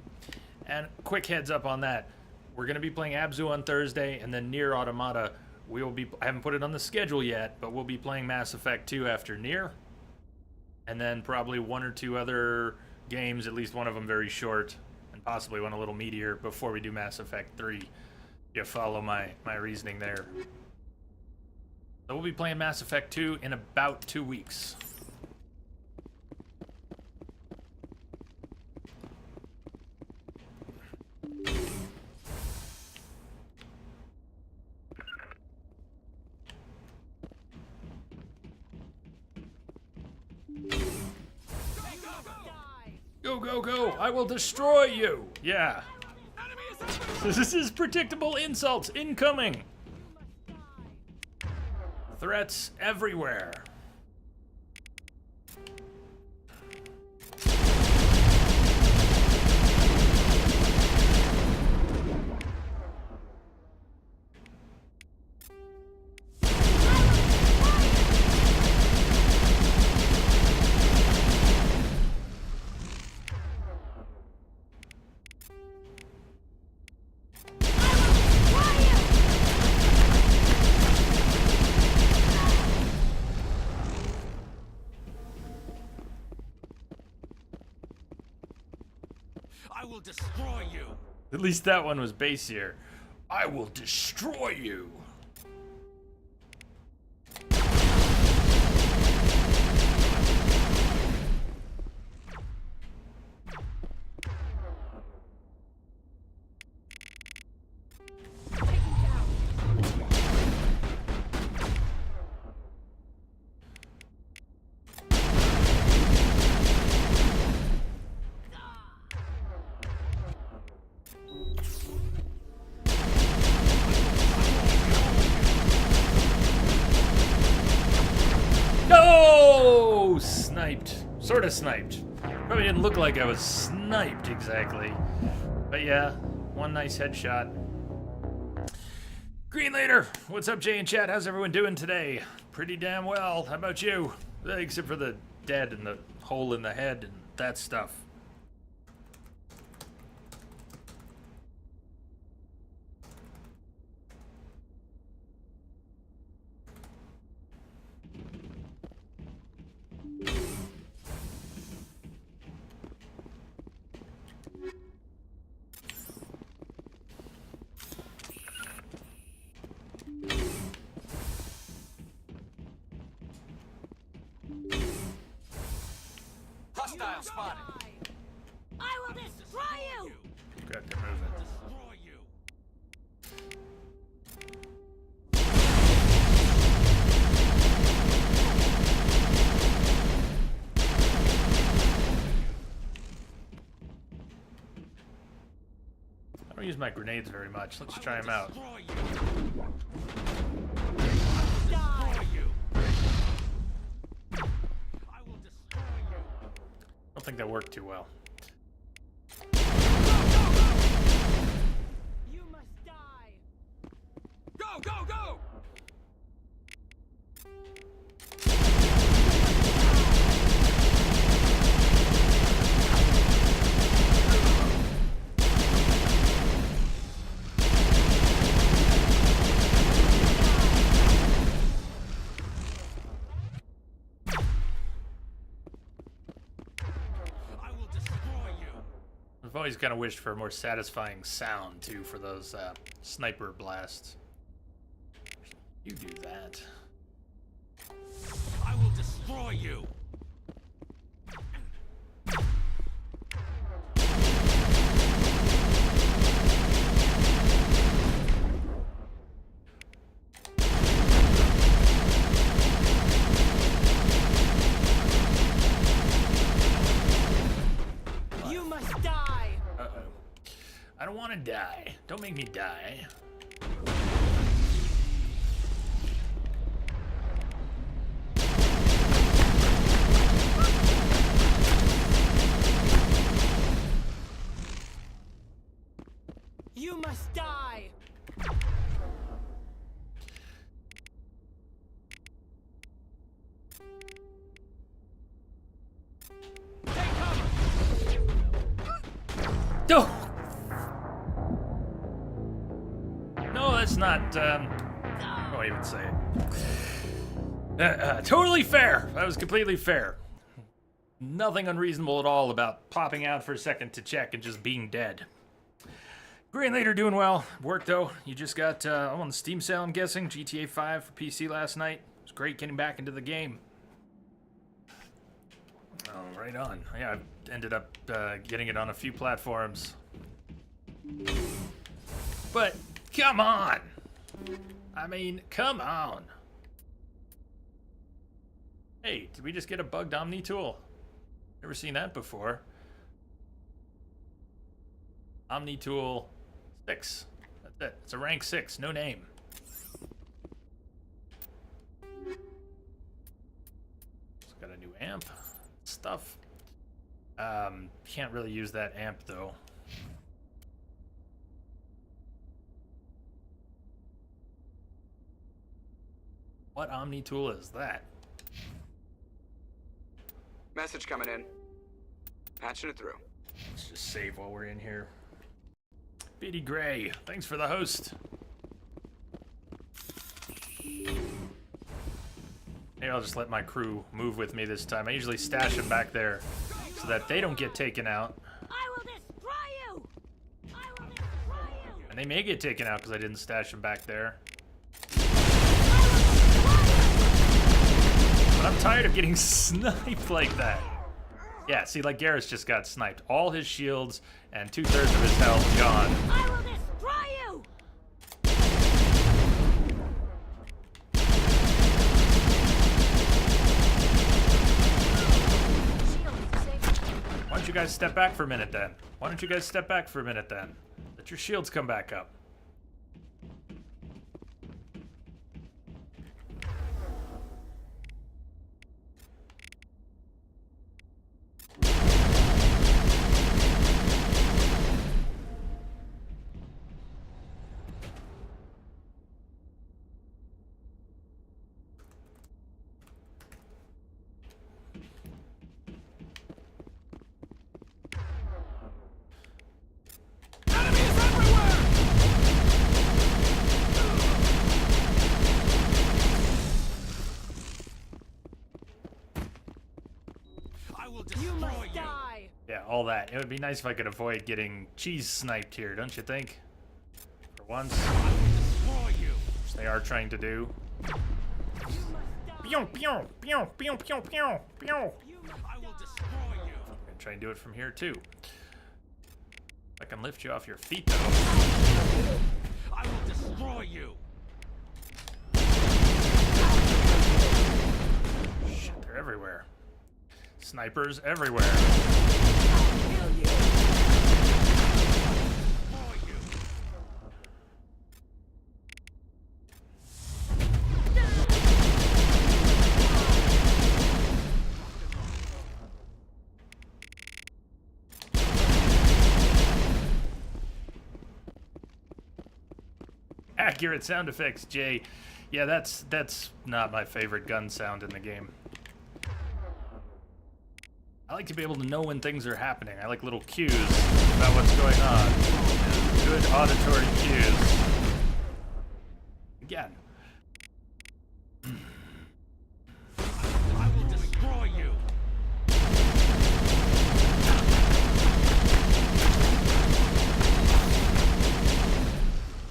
And quick heads up on that. We're going to be playing Abzu on Thursday, and then Nier Automata. We will be, I haven't put it on the schedule yet, but we'll be playing Mass Effect 2 after Nier. And then probably one or two other games, at least one of them very short, and possibly one a little meatier before we do Mass Effect 3. You follow my reasoning there. So we'll be playing Mass Effect 2 in about 2 weeks. Go, go, go! I will destroy you! Yeah. This is predictable insults incoming! Threats everywhere. I will destroy you. At least that one was basier. I will destroy you. No! Sniped. Sort of sniped. Probably didn't look like I was sniped exactly. But yeah, one nice headshot. Green Leader! What's up, Jay and chat? How's everyone doing today? Pretty damn well. How about you? Except for the dead and the hole in the head and that stuff. Hostile spotted. I will destroy you. Got to move it. Destroy you. I don't use my grenades very much. Let's try them out. I don't think that worked too well. You must die. Go, go, go! I've always kind of wished for a more satisfying sound, too, for those sniper blasts. You do that. on, die. Don't make me die. You must die! No! No, that's not, I won't even say it. Totally fair! That was completely fair. Nothing unreasonable at all about popping out for a second to check and just being dead. Green Leader doing well. Work though. You just got on the Steam sale, I'm guessing. GTA 5 for PC last night. It was great getting back into the game. Oh, right on. Yeah, I ended up getting it on a few platforms. But, come on! I mean, come on! Hey, did we just get a bugged Omni tool? Never seen that before. Omni tool 6. That's it. It's a rank 6, no name. It's got a new amp. Stuff. Can't really use that amp though. What Omni tool is that? Message coming in. Patching it through. Let's just save while we're in here. Beatty Gray, thanks for the host. Maybe I'll just let my crew move with me this time. I usually stash them back there so that they don't get taken out. I will destroy you! I will destroy you! And they may get taken out because I didn't stash them back there. But I'm tired of getting sniped like that. Yeah, see, like Garrus just got sniped. All his shields and 2/3 of his health gone. I will destroy you! Why don't you guys step back for a minute then? Why don't you guys step back for a minute then? Let your shields come back up. Yeah, all that. It would be nice if I could avoid getting cheese sniped here, don't you think? For once. Which they are trying to do. Pew, pew, pew, pew, pew, pew, pew. I will destroy you. I'm gonna try and do it from here too. I can lift you off your feet though. I will destroy you. Shit, they're everywhere. Snipers everywhere. Accurate sound effects, Jay. Yeah, that's not my favorite gun sound in the game. I like to be able to know when things are happening. I like little cues about what's going on. Good auditory cues. Again. I will destroy you.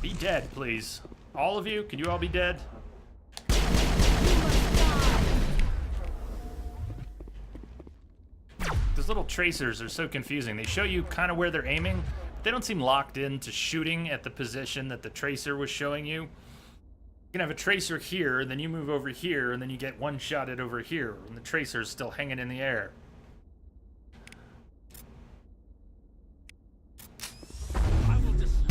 Be dead, please. All of you, can you all be dead? Those little tracers are so confusing. They show you kind of where they're aiming, but they don't seem locked into shooting at the position that the tracer was showing you. You can have a tracer here, and then you move over here, and then you get one shot at over here, and the tracer's still hanging in the air. I will destroy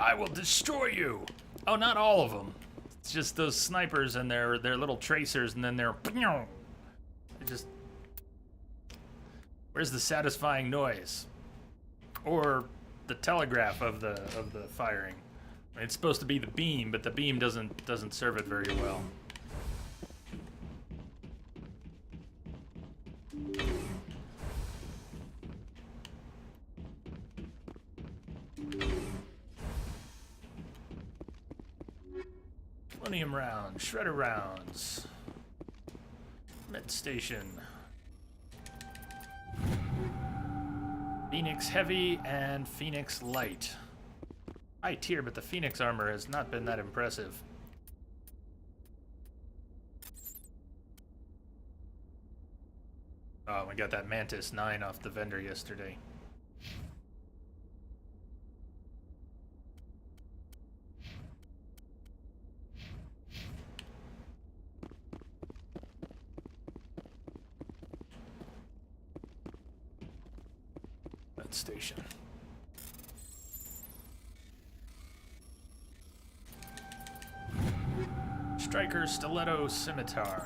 I will destroy you. Oh, not all of them. It's just those snipers and their little tracers, and then they're just. Where's the satisfying noise? Or the telegraph of the firing? It's supposed to be the beam, but the beam doesn't serve it very well. Plutonium rounds, shredder rounds, med station, Phoenix Heavy and Phoenix Light. High tier, but the Phoenix armor has not been that impressive. Oh, we got that Mantis 9 off the vendor yesterday. Station. Striker Stiletto Scimitar.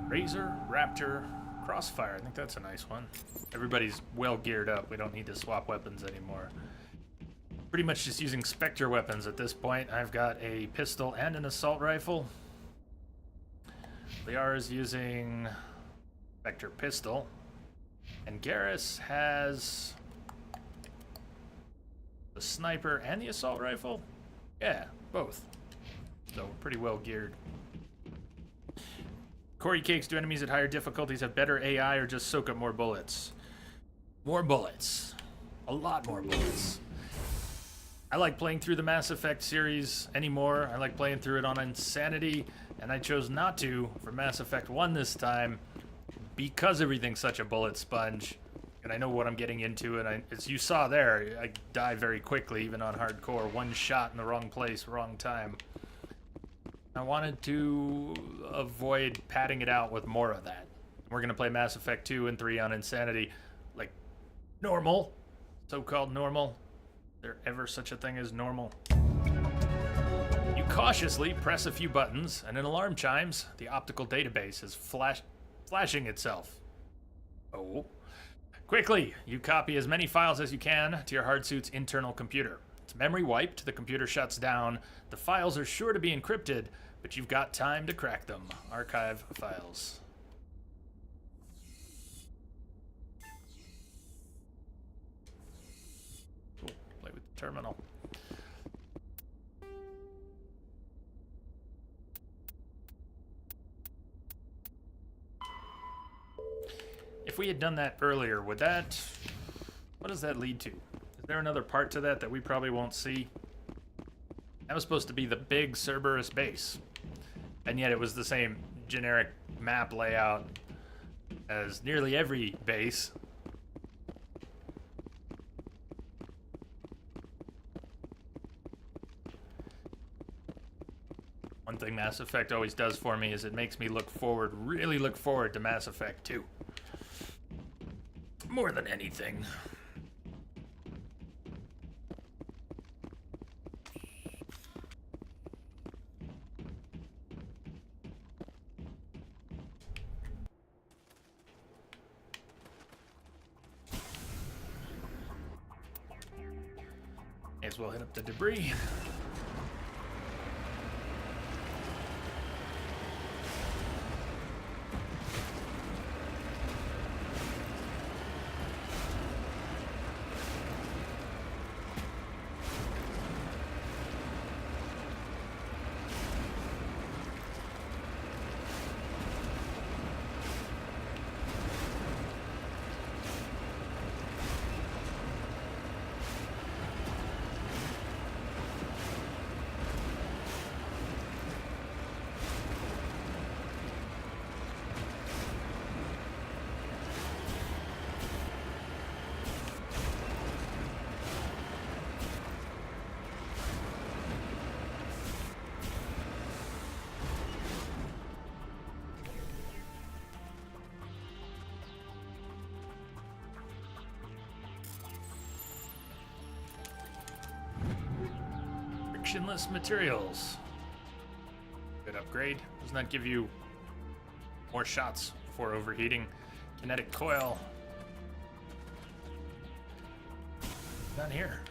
Razor, Raptor, Crossfire. I think that's a nice one. Everybody's well geared up. We don't need to swap weapons anymore. Pretty much just using Spectre weapons at this point. I've got a pistol and an assault rifle. Liara is using Spectre pistol. And Garrus has the sniper and the assault rifle? Yeah, both. So we're pretty well geared. Corey Cakes, do enemies at higher difficulties have better AI or just soak up more bullets? More bullets. A lot more bullets. I like playing through the Mass Effect series anymore. I like playing through it on Insanity, and I chose not to for Mass Effect 1 this time because everything's such a bullet sponge, and I know what I'm getting into, and as you saw there, I die very quickly, even on hardcore. One shot in the wrong place, wrong time. I wanted to avoid padding it out with more of that. We're going to play Mass Effect 2 and 3 on Insanity, like normal, so-called normal. There ever such a thing as normal? You cautiously press a few buttons, and an alarm chimes. The optical database is flashing itself. Oh. Quickly, you copy as many files as you can to your hardsuit's internal computer. It's memory wiped, the computer shuts down. The files are sure to be encrypted, but you've got time to crack them. Archive files. Terminal. If we had done that earlier, would that... What does that lead to? Is there another part to that we probably won't see? That was supposed to be the big Cerberus base. And yet it was the same generic map layout as nearly every base. One thing Mass Effect always does for me is it makes me really look forward to Mass Effect 2. More than anything. May as well hit up the debris. Frictionless materials. Good upgrade. Doesn't that give you more shots before overheating? Kinetic coil. Down here.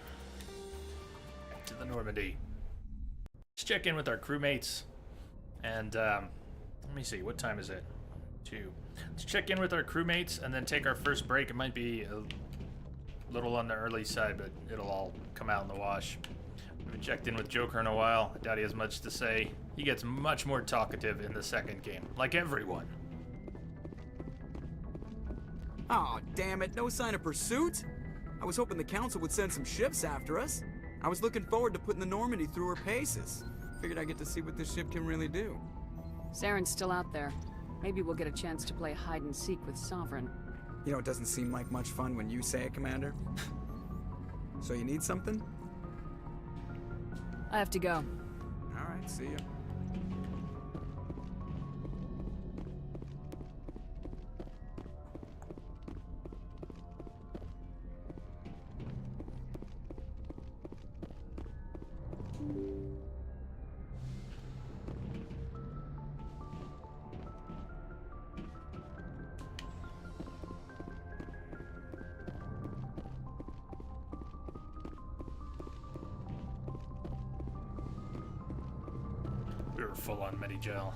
Back to the Normandy. Let's check in with our crewmates. And let me see, what time is it? 2. Let's check in with our crewmates and then take our first break. It might be a little on the early side, but it'll all come out in the wash. We haven't checked in with Joker in a while. I doubt he has much to say. He gets much more talkative in the second game, like everyone. Oh, damn it, no sign of pursuit? I was hoping the Council would send some ships after us. I was looking forward to putting the Normandy through her paces. Figured I'd get to see what this ship can really do. Saren's still out there. Maybe we'll get a chance to play hide and seek with Sovereign. You know, it doesn't seem like much fun when you say it, Commander. So you need something? I have to go. All right, see ya. We were full on Medigel.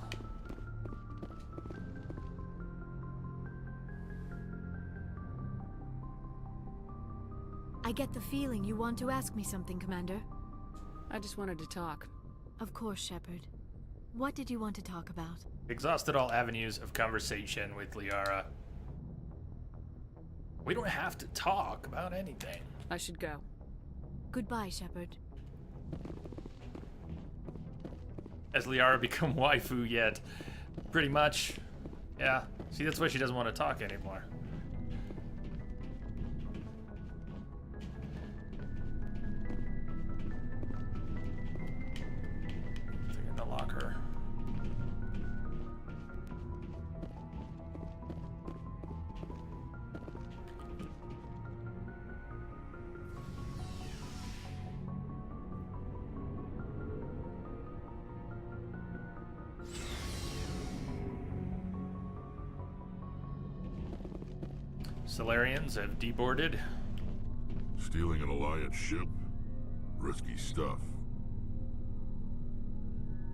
I get the feeling you want to ask me something, Commander. I just wanted to talk. Of course, Shepard. What did you want to talk about? Exhausted all avenues of conversation with Liara. We don't have to talk about anything. I should go. Goodbye, Shepard. Has Liara become waifu yet? Pretty much. Yeah. See, that's why she doesn't want to talk anymore. They're gonna lock her. Solarians have deboarded. Stealing an Alliance ship? Risky stuff.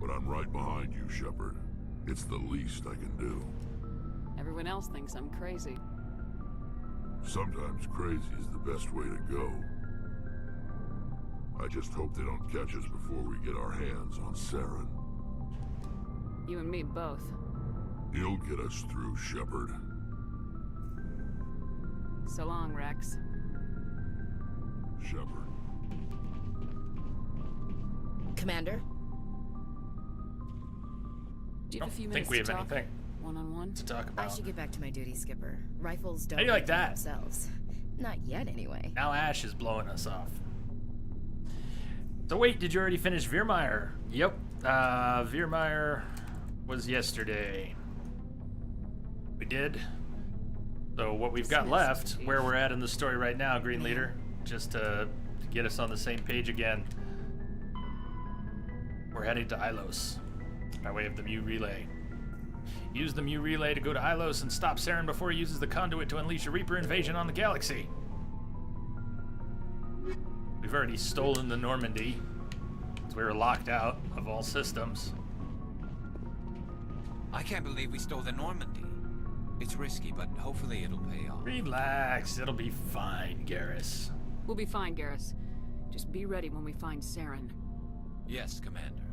But I'm right behind you, Shepard. It's the least I can do. Everyone else thinks I'm crazy. Sometimes crazy is the best way to go. I just hope they don't catch us before we get our hands on Saren. You and me both. He'll get us through, Shepard. So long, Rex. Shepard. Commander? Do you have a few Think minutes we to have talk? anything One-on-one? to talk I about. should get back to my duty, Skipper. Rifles don't How do you like fight for that? themselves. Not yet, anyway. Now Ash is blowing us off. So wait, did you already finish Veermeyer? Yep. Veermeyer was yesterday. We did. So what we've got left, where we're at in the story right now, Green Leader, just to get us on the same page again. We're heading to Ilos by way of the Mu Relay. Use the Mu Relay to go to Ilos and stop Saren before he uses the conduit to unleash a Reaper invasion on the galaxy. We've already stolen the Normandy, because we were locked out of all systems. I can't believe we stole the Normandy. It's risky, but hopefully it'll pay off. Relax, it'll be fine, Garrus. We'll be fine, Garrus. Just be ready when we find Saren. Yes, Commander.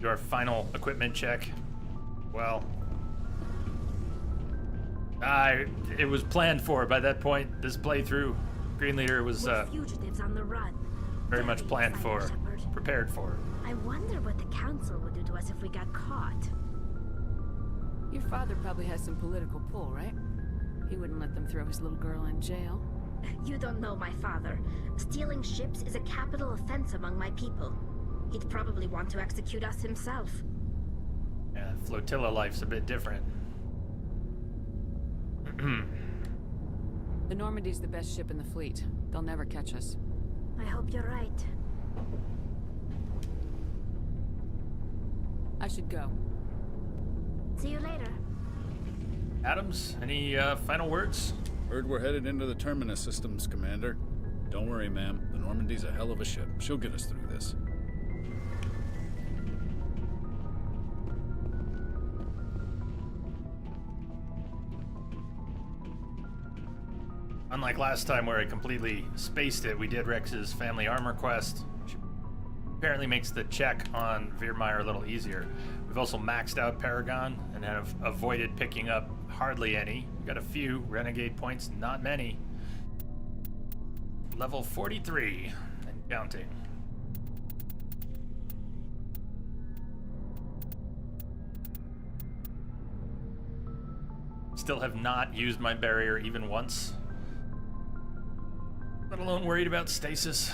Your final equipment check. Well, it was planned for by that point. This playthrough, Green Leader was We're fugitives on the run. very much planned for, Shepard. prepared for. I wonder what the Council would do to us if we got caught. Your father probably has some political pull, right? He wouldn't let them throw his little girl in jail. You don't know my father. Stealing ships is a capital offense among my people. He'd probably want to execute us himself. Yeah, flotilla life's a bit different. The Normandy's the best ship in the fleet. They'll never catch us. I hope you're right. I should go. See you later. Adams, any final words? Heard we're headed into the Terminus systems, Commander. Don't worry, ma'am. The Normandy's a hell of a ship. She'll get us through this. Unlike last time where I completely spaced it, we did Rex's family armor quest, which apparently makes the check on Veermeyer a little easier. We've also maxed out Paragon and have avoided picking up hardly any. We've got a few Renegade points, not many. Level 43 and counting. Still have not used my barrier even once. Let alone worried about stasis.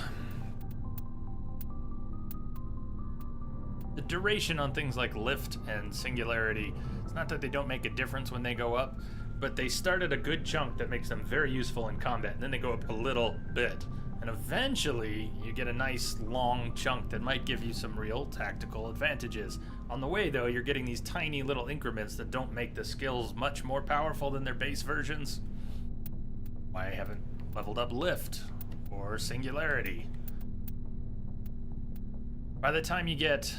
The duration on things like lift and singularity, it's not that they don't make a difference when they go up, but they start at a good chunk that makes them very useful in combat, and then they go up a little bit. And eventually, you get a nice long chunk that might give you some real tactical advantages. On the way, though, you're getting these tiny little increments that don't make the skills much more powerful than their base versions. Why I haven't leveled up lift or singularity. By the time you get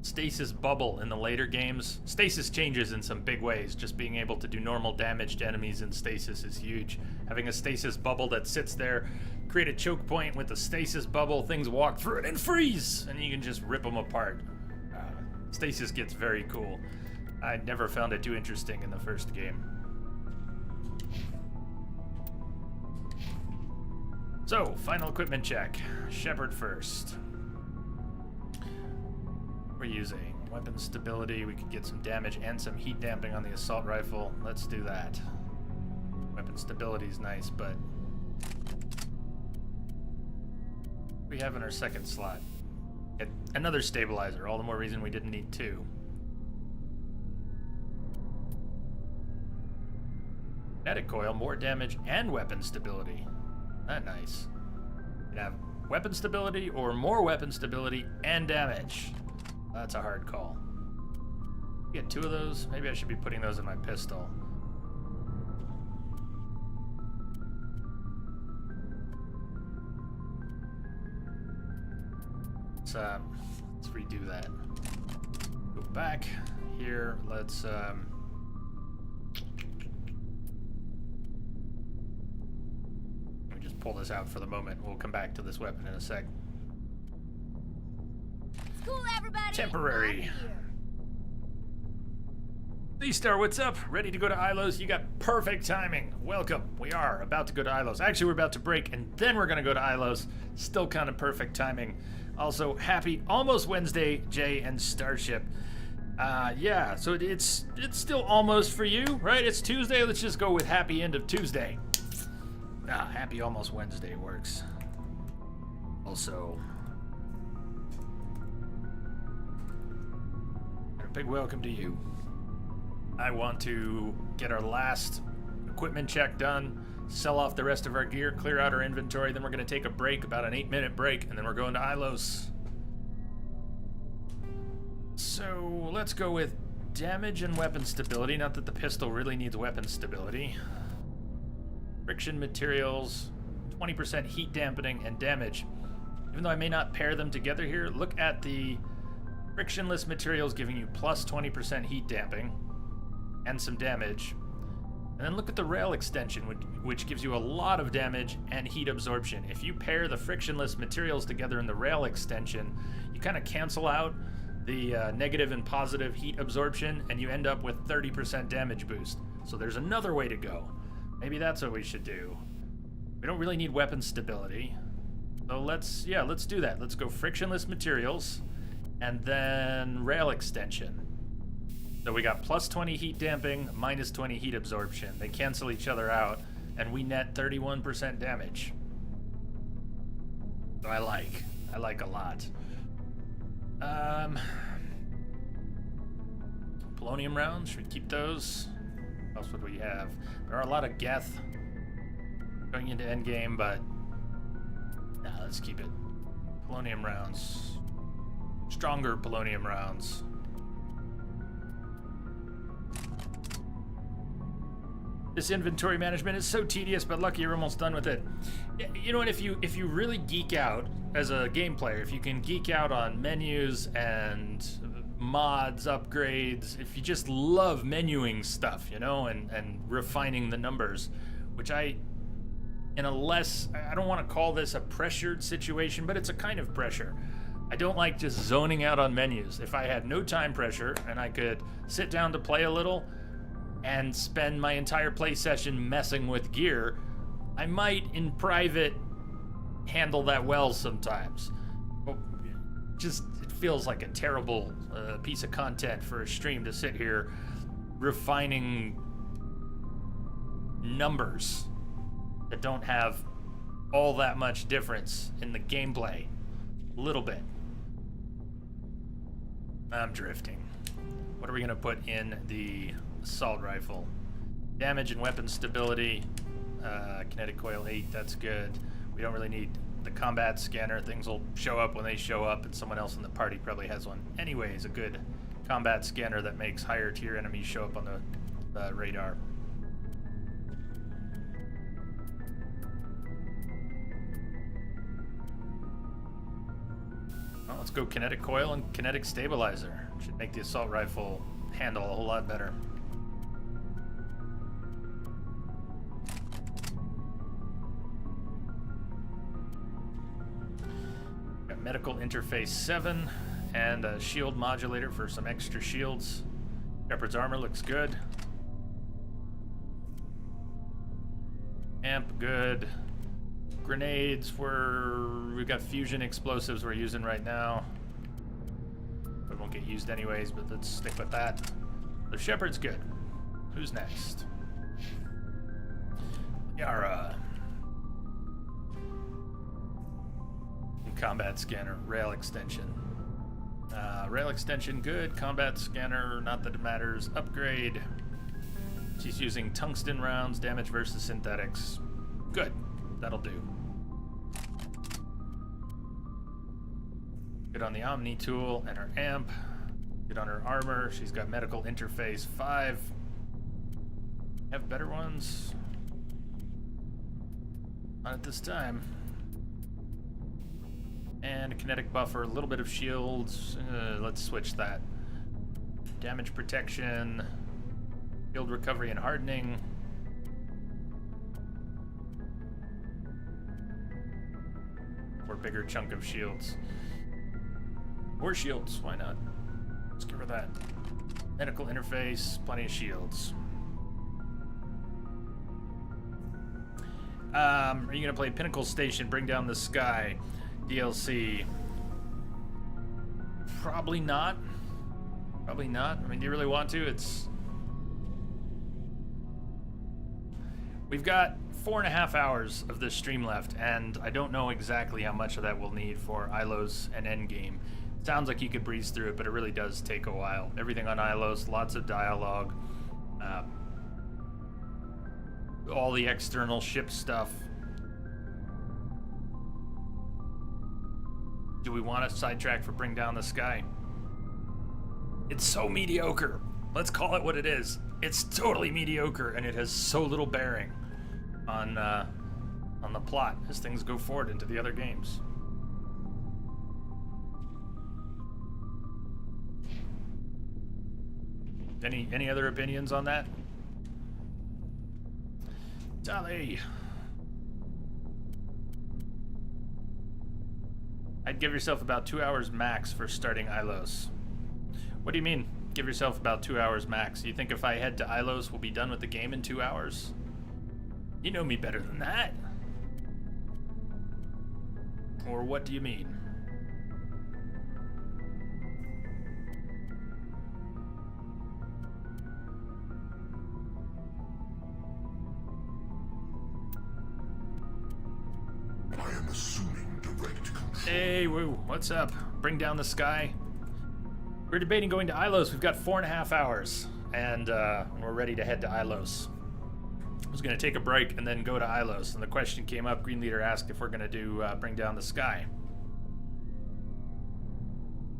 stasis bubble in the later games, stasis changes in some big ways. Just being able to do normal damage to enemies in stasis is huge. Having a stasis bubble that sits there, create a choke point with the stasis bubble, things walk through it and freeze, and you can just rip them apart. Stasis gets very cool. I never found it too interesting in the first game. So, final equipment check. Shepard first. We're using weapon stability. We could get some damage and some heat damping on the assault rifle. Let's do that. Weapon stability is nice, but we have in our second slot. Another stabilizer, all the more reason we didn't need two. Kinetic coil, more damage and weapon stability. That nice. You have weapon stability or more weapon stability and damage. That's a hard call. Get two of those. Maybe I should be putting those in my pistol. Let's redo that. Go back here. Let's let me just pull this out for the moment. We'll come back to this weapon in a sec. School, everybody! Temporary. Z-Star, what's up? Ready to go to Ilos? You got perfect timing. Welcome. We are about to go to Ilos. Actually, we're about to break, and then we're going to go to Ilos. Still kind of perfect timing. Also, happy almost Wednesday, Jay and Starship. Yeah, so it's still almost for you, right? It's Tuesday. Let's just go with happy end of Tuesday. Happy almost Wednesday works. Also, a big welcome to you. I want to get our last equipment check done, sell off the rest of our gear, clear out our inventory, then we're going to take a break, about an 8-minute break, and then we're going to Ilos. So let's go with damage and weapon stability, not that the pistol really needs weapon stability. Friction materials, 20% heat dampening and damage. Even though I may not pair them together here, look at the frictionless materials giving you plus 20% heat damping and some damage. And then look at the rail extension, which gives you a lot of damage and heat absorption. If you pair the frictionless materials together in the rail extension, you kind of cancel out the negative and positive heat absorption, and you end up with 30% damage boost. So there's another way to go. Maybe that's what we should do. We don't really need weapon stability. So let's do that. Let's go frictionless materials, and then rail extension. So we got plus 20 heat damping, minus 20 heat absorption. They cancel each other out, and we net 31% damage. So I like a lot. Polonium rounds, should we keep those? What else would we have? There are a lot of Geth going into endgame, but nah, let's keep it. Polonium rounds. Stronger polonium rounds. This inventory management is so tedious, but lucky you're almost done with it. You know what, if you really geek out as a game player, if you can geek out on menus and mods, upgrades, if you just love menuing stuff, you know, and refining the numbers, which I don't want to call this a pressured situation, but it's a kind of pressure. I don't like just zoning out on menus. If I had no time pressure and I could sit down to play a little and spend my entire play session messing with gear, I might in private handle that well sometimes. But it feels like a terrible piece of content for a stream to sit here refining numbers that don't have all that much difference in the gameplay. A little bit. I'm drifting. What are we gonna put in the assault rifle? Damage and weapon stability. Kinetic coil 8, that's good. We don't really need the combat scanner. Things will show up when they show up, and someone else in the party probably has one. Anyways, a good combat scanner that makes higher tier enemies show up on the radar. Well, let's go kinetic coil and kinetic stabilizer. Should make the assault rifle handle a whole lot better. Got medical interface 7 and a shield modulator for some extra shields. Shepard's armor looks good. Amp good. Grenades we've got fusion explosives we're using right now. It won't get used anyways, but let's stick with that. The Shepard's good. Who's next? Yara. Combat scanner, rail extension. Rail extension good. Combat scanner, not that it matters. Upgrade. She's using tungsten rounds, damage versus synthetics. Good. That'll do. Good on the Omni tool and her amp. Good on her armor. She's got medical interface 5. Have better ones? Not at this time. And a kinetic buffer, a little bit of shields. Let's switch that. Damage protection. Shield recovery and hardening. Or bigger chunk of shields. Or shields, why not? Let's give her that. Medical interface, plenty of shields. Are you gonna play Pinnacle Station, Bring Down the Sky, DLC? Probably not. Probably not. I mean, do you really want to? We've got 4.5 hours of this stream left, and I don't know exactly how much of that we'll need for Ilos and Endgame. Sounds like you could breeze through it, but it really does take a while. Everything on Ilos, lots of dialogue, all the external ship stuff. Do we want to sidetrack for Bring Down the Sky? It's so mediocre. Let's call it what it is. It's totally mediocre, and it has so little bearing on the plot as things go forward into the other games. Any other opinions on that? Dolly. I'd give yourself about 2 hours max for starting Ilos. What do you mean, give yourself about 2 hours max? You think if I head to Ilos, we'll be done with the game in 2 hours? You know me better than that. Or what do you mean? I am assuming direct control. Hey, woo, what's up? Bring Down the Sky. We're debating going to Ilos. We've got 4.5 hours, and we're ready to head to Ilos. I was going to take a break and then go to Ilos, and the question came up. Green Leader asked if we're going to do Bring Down the Sky.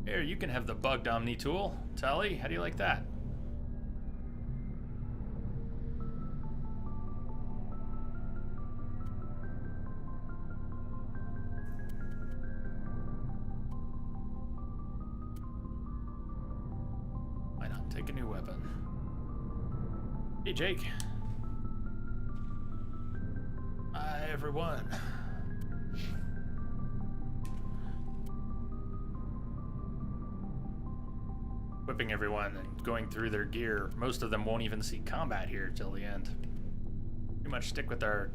Here, you can have the bugged Omni tool. Tully, how do you like that? Why not take a new weapon? Hey, Jake. Hi, everyone. Whipping everyone and going through their gear. Most of them won't even see combat here till the end. Pretty much stick with our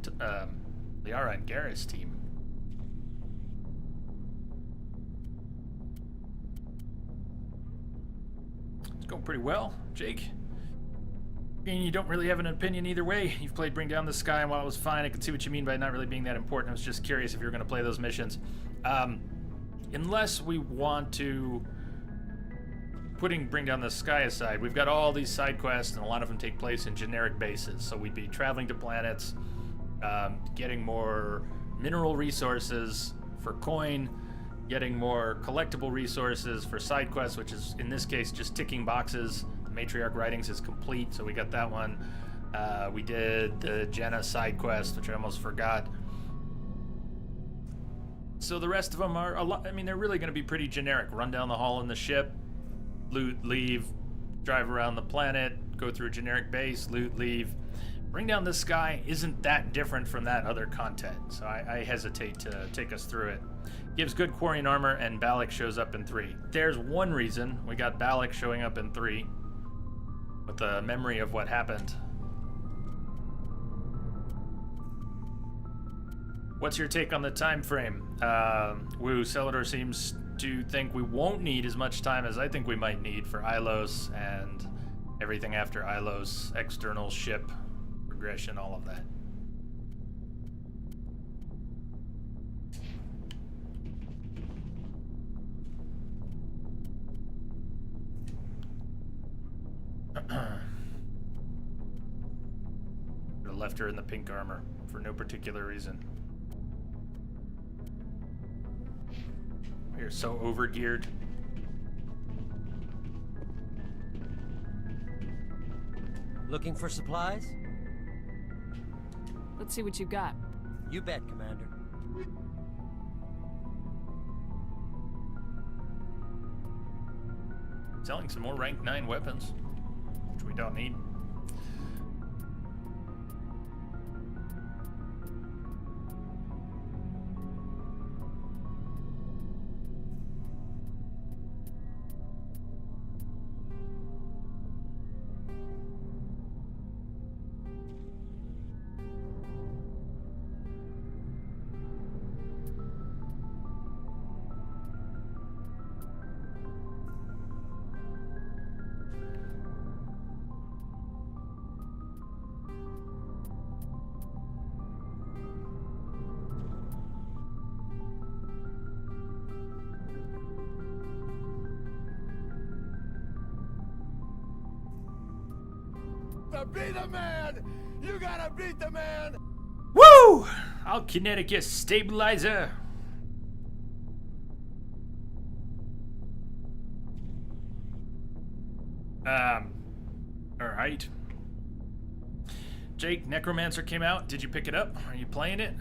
Liara and Garrus team. It's going pretty well, Jake. You don't really have an opinion either way. You've played Bring Down the Sky, and while it was fine, I could see what you mean by not really being that important. I was just curious if you were going to play those missions. Unless we want to... Putting Bring Down the Sky aside, we've got all these side quests, and a lot of them take place in generic bases. So we'd be traveling to planets, getting more mineral resources for coin, getting more collectible resources for side quests, which is, in this case, just ticking boxes. The Matriarch Writings is complete, so we got that one. We did the Jenna side quest, which I almost forgot. So the rest of them are a lot. I mean, they're really going to be pretty generic. Run down the hall in the ship, loot, leave, drive around the planet, go through a generic base, loot, leave. Bring Down the Sky isn't that different from that other content, so I hesitate to take us through it. Gives good Quarian armor, and Balak shows up in 3. There's one reason we got Balak showing up in 3, with the memory of what happened. What's your take on the time frame? Celador seems to think we won't need as much time as I think we might need for Ilos and everything after Ilos, external ship, progression, all of that. I left her in the pink armor for no particular reason. We're so overgeared. Looking for supplies? Let's see what you got. You bet, Commander. Selling some more rank 9 weapons, which we don't need. To be the man, you gotta beat the man. Woo! I'll kinetic your stabilizer. Alright. Jake, Necromancer came out. Did you pick it up? Are you playing it?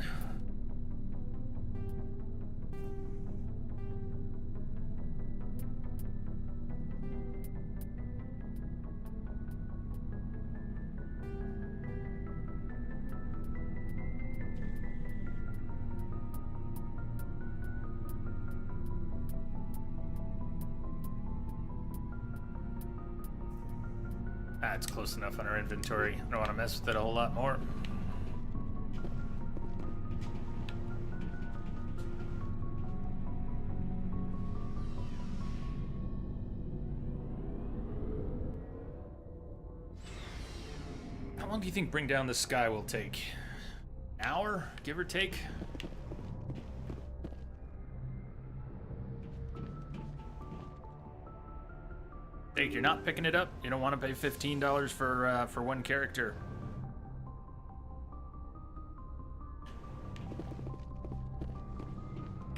It's close enough on our inventory. I don't want to mess with it a whole lot more. How long do you think Bring Down the Sky will take? An hour, give or take? Jake, you're not picking it up? You don't want to pay $15 for one character?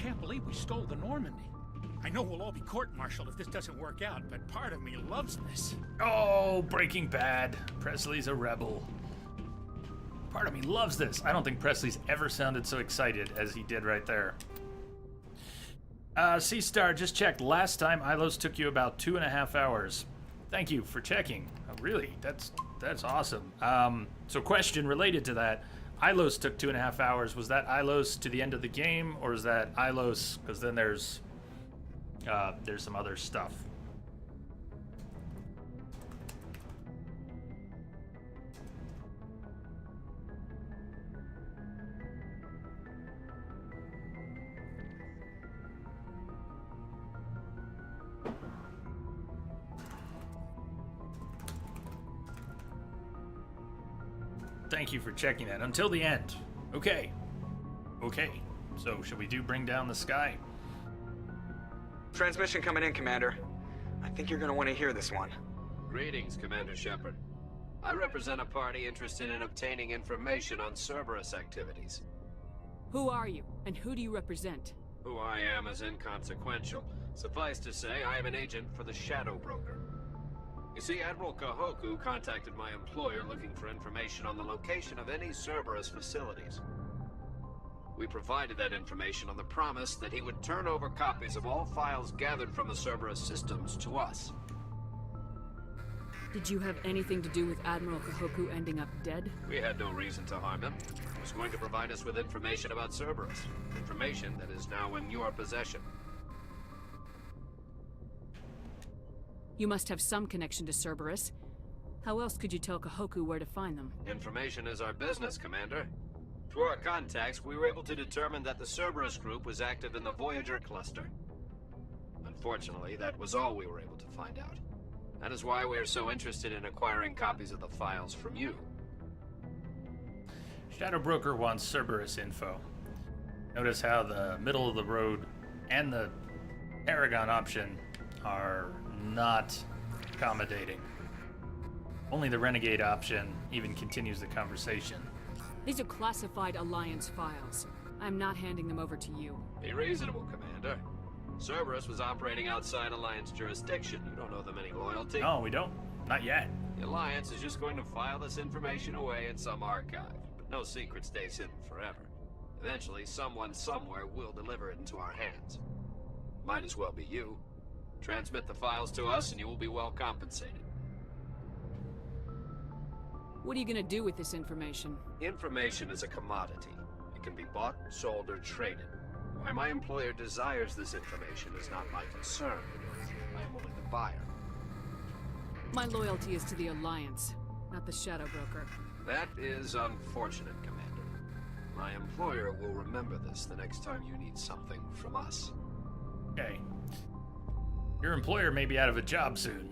can't believe we stole the Normandy. I know we'll all be court-martialed if this doesn't work out, but part of me loves this. Oh, Breaking Bad. Presley's a rebel. Part of me loves this. I don't think Presley's ever sounded so excited as he did right there. C-Star, just checked. Last time Ilos took you about 2.5 hours. Thank you for checking. Oh, really? That's awesome. So question related to that. Ilos took 2.5 hours. Was that Ilos to the end of the game, or is that Ilos? Because then there's some other stuff. Thank you for checking that. Until the end. Okay. Okay. So, should we do Bring Down the Sky? Transmission coming in, Commander. I think you're gonna want to hear this one. Greetings, Commander Shepard. I represent a party interested in obtaining information on Cerberus activities. Who are you, and who do you represent? Who I am is inconsequential. Suffice to say, I am an agent for the Shadow Broker. You see, Admiral Kahoku contacted my employer looking for information on the location of any Cerberus facilities. We provided that information on the promise that he would turn over copies of all files gathered from the Cerberus systems to us. Did you have anything to do with Admiral Kahoku ending up dead? We had no reason to harm him. He was going to provide us with information about Cerberus. Information that is now in your possession. You must have some connection to Cerberus. How else could you tell Kahoku where to find them? Information is our business, Commander. Through our contacts, we were able to determine that the Cerberus group was active in the Voyager cluster. Unfortunately, that was all we were able to find out. That is why we are so interested in acquiring copies of the files from you. Shadow Broker wants Cerberus info. Notice how the middle of the road and the Paragon option are not accommodating. Only the Renegade option even continues the conversation. These are classified Alliance files. I'm not handing them over to you. Be reasonable, Commander. Cerberus was operating outside Alliance jurisdiction. You don't owe them any loyalty. No, we don't. Not yet. The Alliance is just going to file this information away in some archive. But no secret stays hidden forever. Eventually, someone somewhere will deliver it into our hands. Might as well be you. Transmit the files to us and you will be well compensated. What are you gonna do with this information? Information is a commodity. It can be bought, sold, or traded. Why my employer desires this information is not my concern. I am only the buyer. My loyalty is to the Alliance, not the Shadow Broker. That is unfortunate, Commander. My employer will remember this the next time you need something from us. Okay. Your employer may be out of a job soon.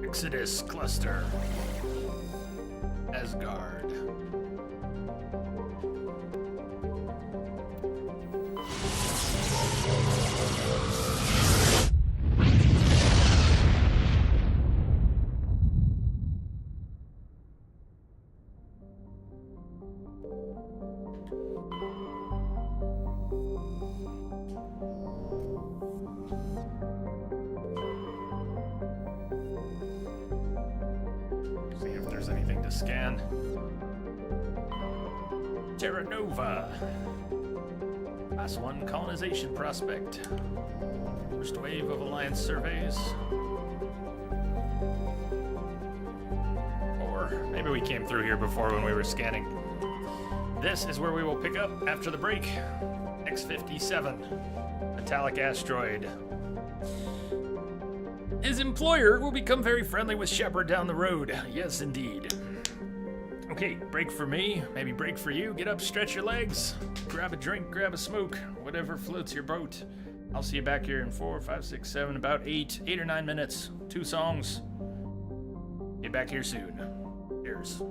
Exodus Cluster. Asgard. Scan. Terra Nova. Class 1 colonization prospect. First wave of Alliance surveys. Or maybe we came through here before when we were scanning. This is where we will pick up after the break. X-57. Metallic asteroid. His employer will become very friendly with Shepard down the road. Yes, indeed. Okay, break for me, maybe break for you. Get up, stretch your legs, grab a drink, grab a smoke, whatever floats your boat. I'll see you back here in 4, 5, 6, 7, about 8 or 9 minutes. 2 songs. Get back here soon. Cheers.